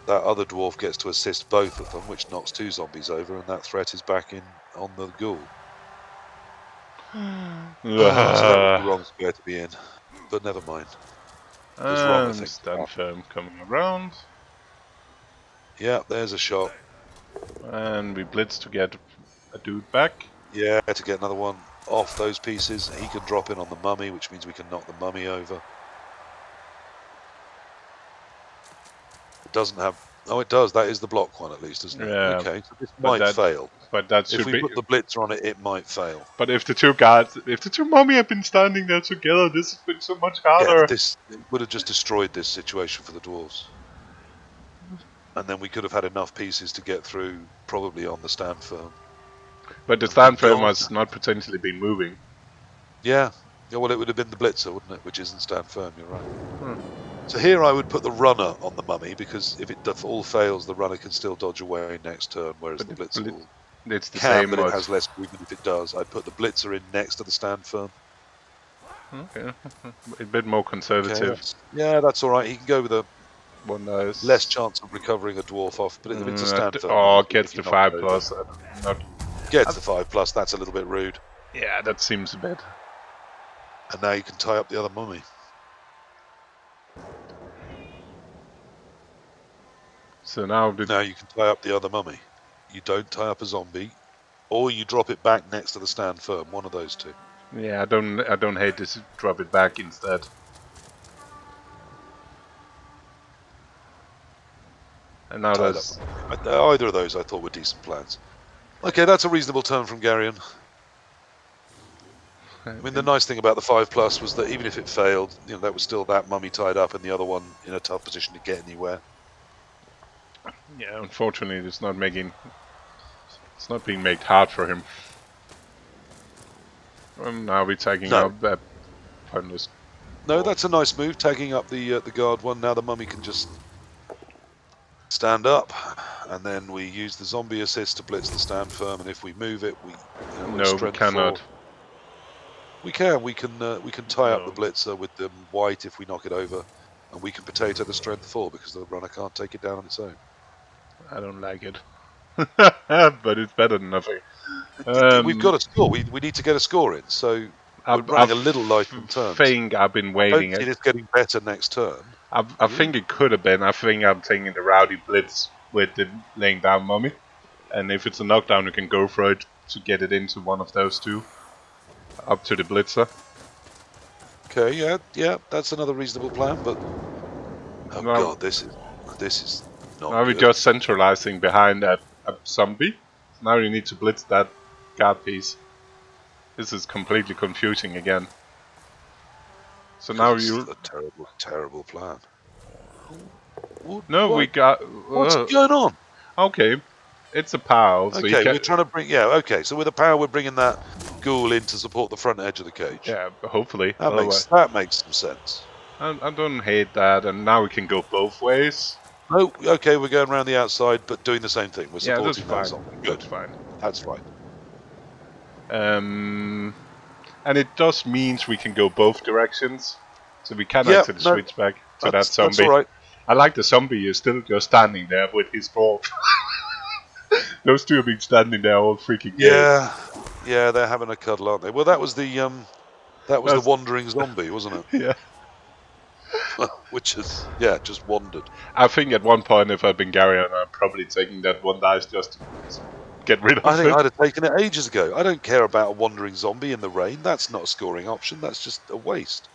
that other dwarf gets to assist both of them, which knocks 2 zombies over, and that threat is back in on the ghoul. So that was the wrong square to be in, but never mind. It was wrong, I think. Stand firm coming around. Yeah, there's a shot. And we blitz to get a dude back. Yeah, to get another one off those pieces. He can drop in on the mummy, which means we can knock the mummy over. Doesn't have... Oh, it does. That is the block one, at least, isn't it? Yeah. Okay, so this might fail. But that should if we put the blitzer on it, it might fail. But if the 2 mummy have been standing there together, this has been so much harder. Yeah, it would have just destroyed this situation for the dwarves. And then we could have had enough pieces to get through, probably on the stand firm. But the stand firm has not potentially been moving. Yeah, well, it would have been the blitzer, wouldn't it? Which isn't stand firm, you're right. So here I would put the runner on the mummy, because if it all fails, the runner can still dodge away next turn, whereas the blitzer will... It's the same, but it has less movement if it does. I'd put the blitzer in next to the stand firm. Okay, a bit more conservative. Okay, yeah, that's all right. He can go with a nice. less chance of recovering a dwarf off, but if it's a stand firm... Oh, gets the 5+. Gets the 5+, that's a little bit rude. Yeah, that seems a bit. And now you can tie up the other mummy. So now you can tie up the other mummy. You don't tie up a zombie, or you drop it back next to the stand firm. One of those 2. Yeah, I don't hate this. Drop it back instead. And now there's either of those I thought were decent plans. Okay, that's a reasonable turn from Geryon. I mean, the nice thing about the 5+ was that even if it failed, that was still that mummy tied up and the other one in a tough position to get anywhere. Yeah, unfortunately, it's not being made hard for him. And now we're tagging up that pointless. No, that's a nice move, tagging up the guard one. Now the mummy can just stand up, and then we use the zombie assist to blitz the stand firm. And if we move it, we No, we cannot. 4. We can tie up No. the blitzer with the white if we knock it over, and we can potato the strength 4 because the runner can't take it down on its own. I don't like it, but it's better than nothing. We've got a score. We need to get a score in. So we're running a little light on turns. I think I've been waiting. I don't see it's getting better next turn. I think it could have been. I think I'm taking the rowdy blitz with the laying down mummy, and if it's a knockdown, we can go for it to get it into one of those two, up to the blitzer. Okay, yeah, that's another reasonable plan. But god, this is not. Now we're just centralizing behind that zombie. Now you need to blitz that guard piece. This is completely confusing again. So now you. A terrible plan. We got. What's going on? Okay, it's a POW. So okay, we're trying to bring. Yeah, okay. So with a POW, we're bringing that ghoul in to support the front edge of the cage. Yeah, hopefully. That makes some sense. I don't hate that, and now we can go both ways. Oh, okay, we're going around the outside, but doing the same thing. We're supporting that's that. fine. Good. That's fine. That's fine. And it just means we can go both directions, so we can actually switch back to that zombie. That's all right. I like the zombie is still just standing there with his dwarf. Those two have been standing there all freaking day. Yeah, they're having a cuddle, aren't they? Well, that was the wandering zombie, wasn't it? Yeah. Which is just wandered. I think at one point, if I'd been Geryon, I'm probably taking that one dice just to get rid of it. I think I'd have taken it ages ago. I don't care about a wandering zombie in the rain. That's not a scoring option. That's just a waste.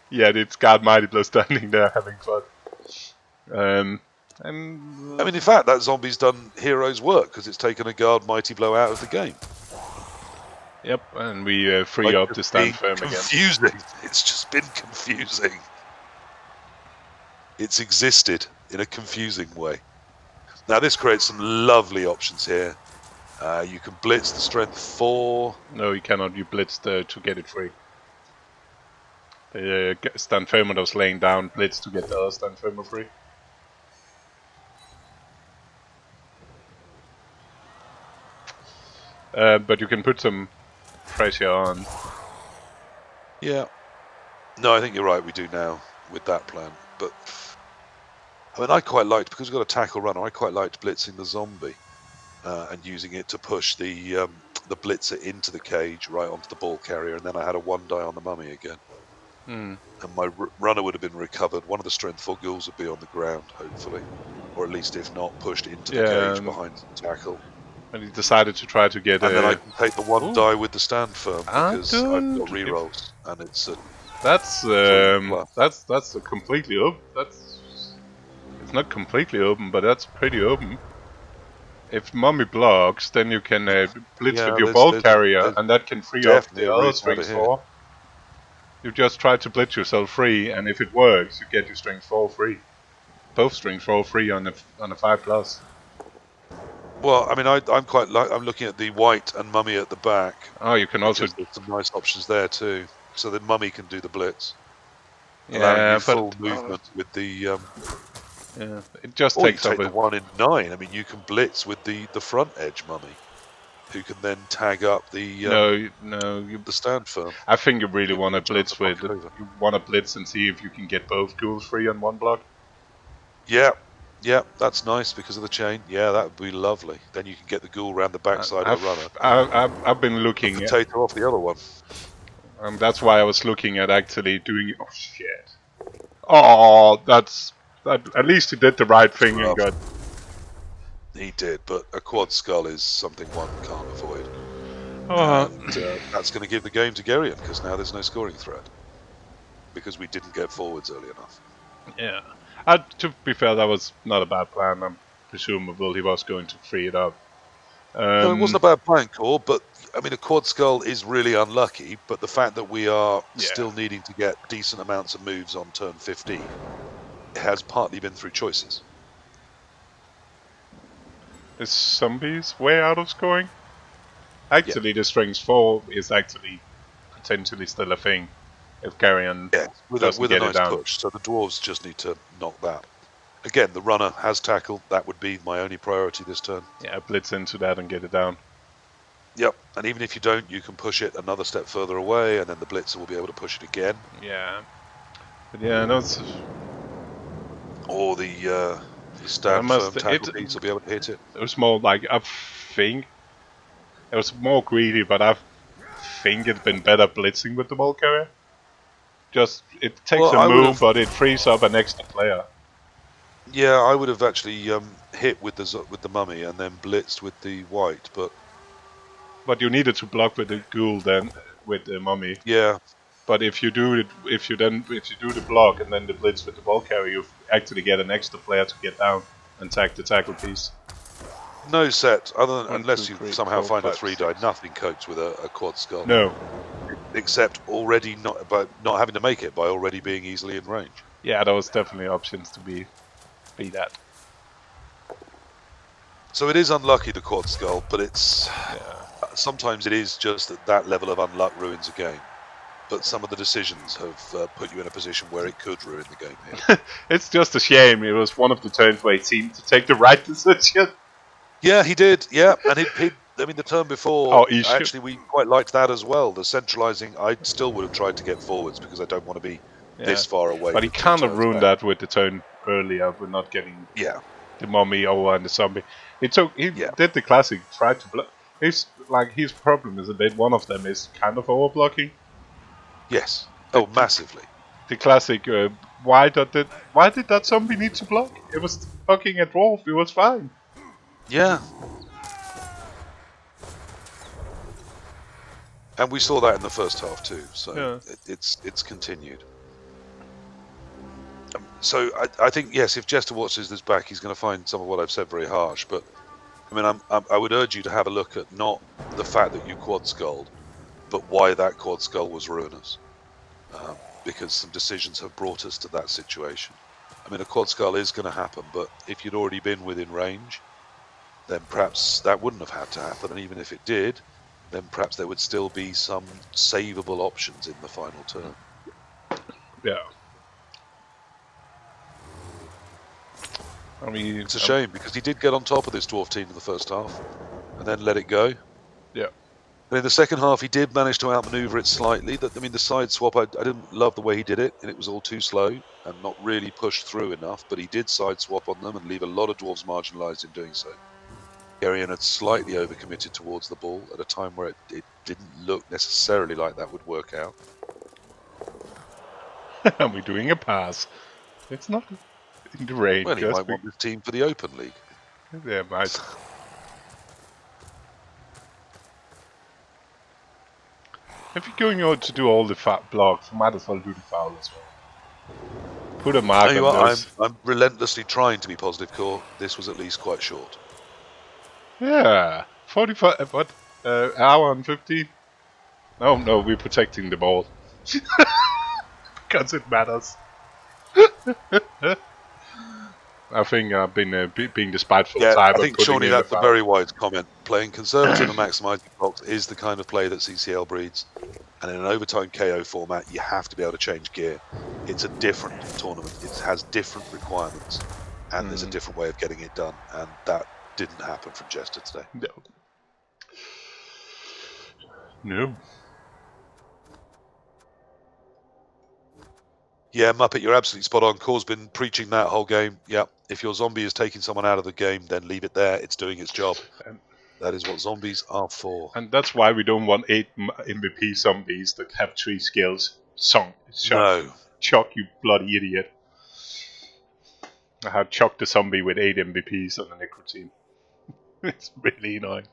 Yeah, it's guard mighty blow standing there having fun. I mean, in fact, that zombie's done hero's work because it's taken a guard mighty blow out of the game. Yep, and we free up to stand firm again. Confusing. It's just been confusing. It's existed in a confusing way. Now this creates some lovely options here. You can blitz the strength 4. No, you cannot. You blitz to get it free. The stand firmer that was laying down, blitz to get the other stand firmer free. But you can put some pressure on. Yeah. No, I think you're right. We do now with that plan. But I mean, I quite liked, because we've got a tackle runner, I quite liked blitzing the zombie and using it to push the blitzer into the cage right onto the ball carrier, and then I had a 1 die on the mummy again. And my runner would have been recovered. One of the strength 4 ghouls would be on the ground, hopefully, or at least if not, pushed into the cage behind the tackle. And he decided to try to get. And then I can take the 1 die with the stand firm because I've got rerolls, and it's a. That's a completely open. It's not completely open, but that's pretty open. If mummy blocks, then you can blitz with your ball carrier, and that can free up the other strength 4. You just try to blitz yourself free, and if it works, you get your strength 4 free. Both strength 4 free on a 5+. Well, I mean, I'm looking at the white and mummy at the back. Oh, you can also. There's some nice options there too. So the mummy can do the blitz. Yeah, but full movement with the. Yeah, it just takes up the 1 in 9. I mean, you can blitz with the front edge mummy, who can then tag up the. The stand firm. I think you really want to blitz with. You want to blitz and see if you can get both ghouls free on 1 block. Yeah, that's nice because of the chain. Yeah, that would be lovely. Then you can get the ghoul around the backside of the runner. I've been looking. Potato off the other one. That's why I was looking at actually doing. Oh shit! Oh, at least he did the right thing and got. He did, but a quad skull is something one can't avoid. And that's going to give the game to Geryon because now there's no scoring threat because we didn't get forwards early enough. Yeah. To be fair, that was not a bad plan. I'm presumable he was going to free it up. No, it wasn't a bad plan, Core, but I mean, a quad skull is really unlucky, but the fact that we are still needing to get decent amounts of moves on turn 15 has partly been through choices. Is zombies way out of scoring? Actually, the strength 4 is actually potentially still a thing. If Geryon with a nice push, so the dwarves just need to knock that Again, the runner has tackled. That would be my only priority this turn. Yeah, blitz into that and get it down. Yep, and even if you don't, you can push it another step further away, and then the blitzer will be able to push it again. Yeah. But yeah, that's... Or the stand firm tackle piece will be able to hit it. It was more like, I think... It was more greedy, but I think it'd been better blitzing with the ball carrier. Just, it takes a move, but it frees up an extra player. Yeah, I would have actually hit with the mummy and then blitzed with the white, but you needed to block with the ghoul then with the mummy. Yeah. But if you do it, if you do the block and then the blitz with the ball carrier, you actually get an extra player to get down and tag the tackle piece. No set, other than unless you somehow find a 3-die, nothing copes with a quad skull. No. Except already not having to make it by already being easily in range. Yeah, there was definitely options to be that. So it is unlucky, the quad skull, but it's sometimes it is just that level of unluck ruins a game. But some of the decisions have put you in a position where it could ruin the game here. It's just a shame. It was one of the turns where he seemed to take the right decision. Yeah, he did. Yeah, and I mean, the turn before, actually, we quite liked that as well. The centralizing, I still would have tried to get forwards because I don't want to be this far away. But he kind of ruined that with the turn earlier. We're not getting the mummy over and the zombie. He did the classic, tried to block. His problem is a bit. One of them is kind of over blocking. Yes. Oh, massively. The classic. Why did that zombie need to block? It was blocking at Dwarf. It was fine. Yeah. And we saw that in the first half too. So it's continued. So I think yes, if Jester watches this back, he's going to find some of what I've said very harsh. But I mean, I would urge you to have a look at not the fact that you quad skulled, but why that quad skull was ruinous. Because some decisions have brought us to that situation. I mean, a quad skull is going to happen, but if you'd already been within range, then perhaps that wouldn't have had to happen. And even if it did, then perhaps there would still be some savable options in the final turn. Yeah. I mean, it's a shame because he did get on top of this Dwarf team in the first half and then let it go. Yeah. And in the second half, he did manage to outmaneuver it slightly. I mean, the side swap, I didn't love the way he did it, and it was all too slow and not really pushed through enough. But he did side swap on them and leave a lot of Dwarves marginalised in doing so. Geryon had slightly overcommitted towards the ball at a time where it didn't look necessarily like that would work out. Are we doing a pass? It's not in the range. Well, he might want this team for the Open League. Yeah, might. If you're going out to do all the blocks, you might as well do the foul as well. Put a mark on those. I'm relentlessly trying to be positive, Core. This was at least quite short. Yeah, 45. What? Hour and 15. No, we're protecting the ball because it matters. I think I've been being the spiteful type. I think, Shawnee, that's a very wise comment. Playing conservative and maximising blocks is the kind of play that CCL breeds. And in an overtime KO format, you have to be able to change gear. It's a different tournament. It has different requirements. And there's a different way of getting it done. And that didn't happen from Jester today. No. Yeah, Muppet, you're absolutely spot on. Core's been preaching that whole game. Yeah, if your zombie is taking someone out of the game, then leave it there. It's doing its job. That is what zombies are for. And that's why we don't want 8 MVP zombies that have 3 skills. No. Chuck, you bloody idiot. I had chucked the zombie with 8 MVPs on the Necro team. It's really annoying.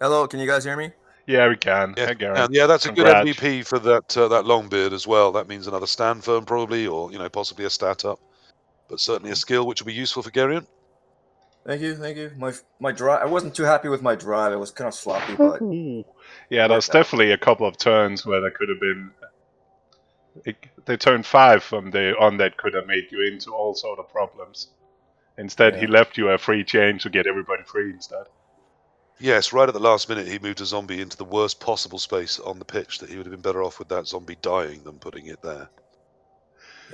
Hello, can you guys hear me? Yeah, we can. Yeah, that's a good MVP for that Longbeard as well. That means another stand firm probably, or possibly a stat up, but certainly a skill which will be useful for Geryon. Thank you. My drive. I wasn't too happy with my drive. It was kind of sloppy, but yeah, there's definitely a couple of turns where there could have been. The turn 5 from the Undead could have made you into all sort of problems. Instead, he left you a free change to get everybody free instead. Yes, right at the last minute, he moved a zombie into the worst possible space on the pitch that he would have been better off with that zombie dying than putting it there.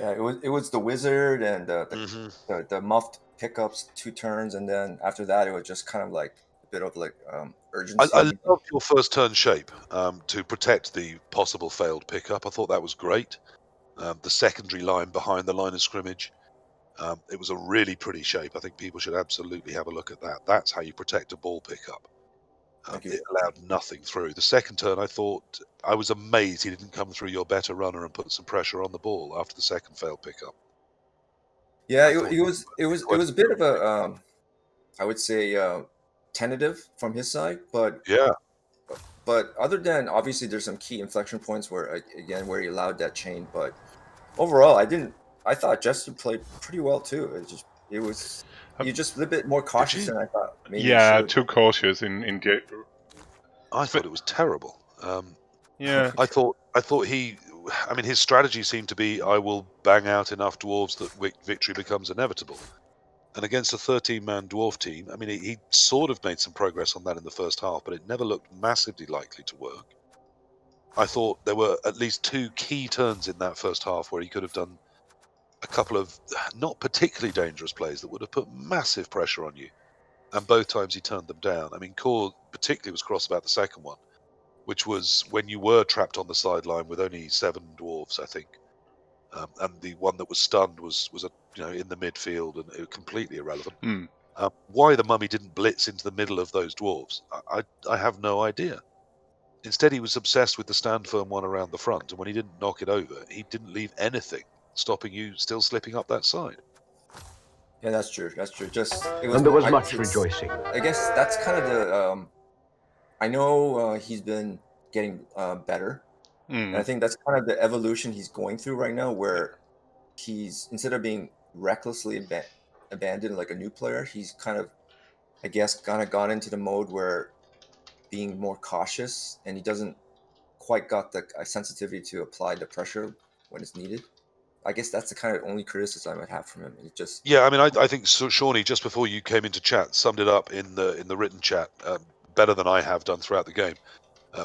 Yeah, it was the wizard and Hmm. the muffed pickups 2 turns, and then after that it was just kind of like a bit of like I urgency. loved your first turn shape to protect the possible failed pickup. I thought that was great. The secondary line behind the line of scrimmage. It was a really pretty shape. I think people should absolutely have a look at that. That's how you protect a ball pickup. Thank you. It allowed nothing through. The second turn, I was amazed he didn't come through your better runner and put some pressure on the ball after the second failed pickup. Yeah, I thought he was it quite was a bit of a I would say tentative from his side, yeah. but other than obviously there's some key inflection points where again where he allowed that chain, but overall I thought Jester played pretty well too. It was Um, he just a little bit more Did cautious you? than I thought maybe he yeah, should. too cautious in I but thought it was terrible. yeah, I thought his strategy seemed to be, I will bang out enough dwarves that victory becomes inevitable. And against a 13-man dwarf team, he sort of made some progress on that in the first half, but it never looked massively likely to work. I thought there were at least 2 key turns in that first half where he could have done a couple of not particularly dangerous plays that would have put massive pressure on you. And both times he turned them down. Core particularly was cross about the second one, which was when you were trapped on the sideline with only 7 dwarves, I think. And the one that was stunned was in the midfield and completely irrelevant. hmm. Why the mummy didn't blitz into the middle of those dwarves, I have no idea. Instead, he was obsessed with the stand firm one around the front, and when he didn't knock it over, he didn't leave anything stopping you still slipping up that side. Yeah, that's true. That's true. Just it was And there was I, much it's, rejoicing. I guess that's kind of the I know he's been getting better, and I think that's kind of the evolution he's going through right now, where he's instead of being recklessly abandoned like a new player, he's kind of, I guess, kind of gone into the mode where being more cautious, and he doesn't quite got the sensitivity to apply the pressure when it's needed. I guess that's the kind of only criticism I would have from him. It just Yeah, I think Shawnee, just before you came into chat, summed it up in the written chat better than I have done throughout the game.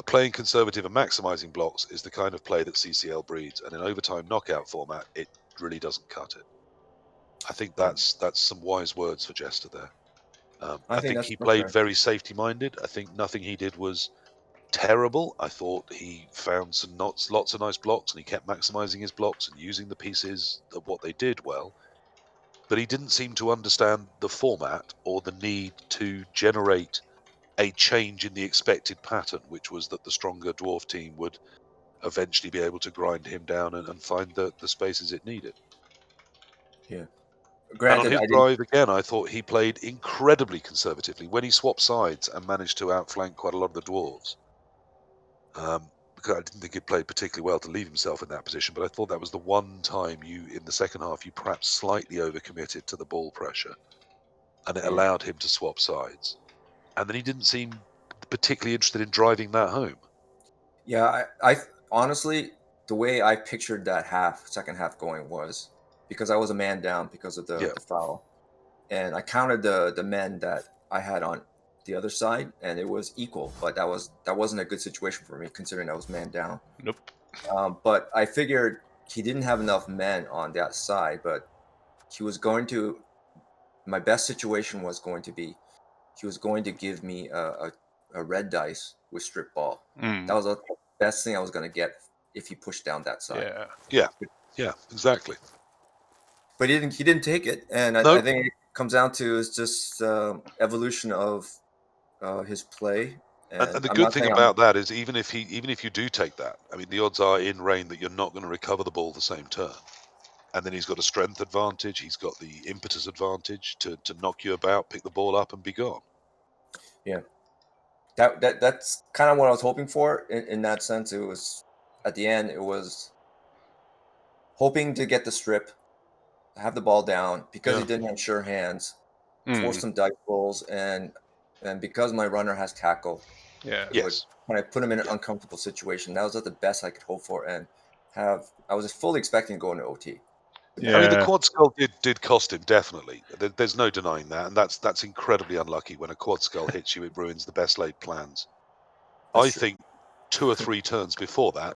Playing conservative and maximizing blocks is the kind of play that CCL breeds, and in overtime knockout format, it really doesn't cut it. I think that's some wise words for Jester there. I I think think that's he played fair. very safety-minded. I think nothing he did was terrible. I thought he found lots of nice blocks, and he kept maximizing his blocks and using the pieces of what they did well. But he didn't seem to understand the format or the need to generate a change in the expected pattern, which was that the stronger dwarf team would eventually be able to grind him down and find the spaces it needed. Yeah. And on Granted, his I didn't. drive, again, I thought he played incredibly conservatively when he swapped sides and managed to outflank quite a lot of the dwarves. Because I didn't think he played particularly well to leave himself in that position, but I thought that was the one time in the second half, you perhaps slightly overcommitted to the ball pressure, and it Yeah. allowed him to swap sides. And then he didn't seem particularly interested in driving that home. Yeah, I honestly, the way I pictured that second half going was because I was a man down because of Yeah, the foul, and I counted the men that I had on the other side, and it was equal, but that wasn't a good situation for me considering I was man down. Nope. But I figured he didn't have enough men on that side, but he was going to. My best situation was going to be he was going to give me a red dice with strip ball. That was the best thing I was going to get if he pushed down that side. Yeah. yeah, exactly. But he didn't take it, and I No, think it comes down to is just evolution of his play. and And the I'm good not thing saying I'm about that is even if you do take that, the odds are in rain that you're not going to recover the ball the same turn. And then he's got a strength advantage. He's got the impetus advantage to knock you about, pick the ball up, and be gone. yeah. That's kind of what I was hoping for in that sense. It was at the end. It was hoping to get the strip, have the ball down because he Yeah. didn't have sure hands, force some dice rolls, and because my runner has tackle, Yeah. it would Yes. when I put him in an Yeah. uncomfortable situation. That was the best I could hope for, and I was fully expecting to go into OT. The Yeah. quad skull did cost him, definitely. There's no denying that, and that's incredibly unlucky. When a quad skull hits you, it ruins the best laid plans. That's I true. think 2 or 3 turns before that,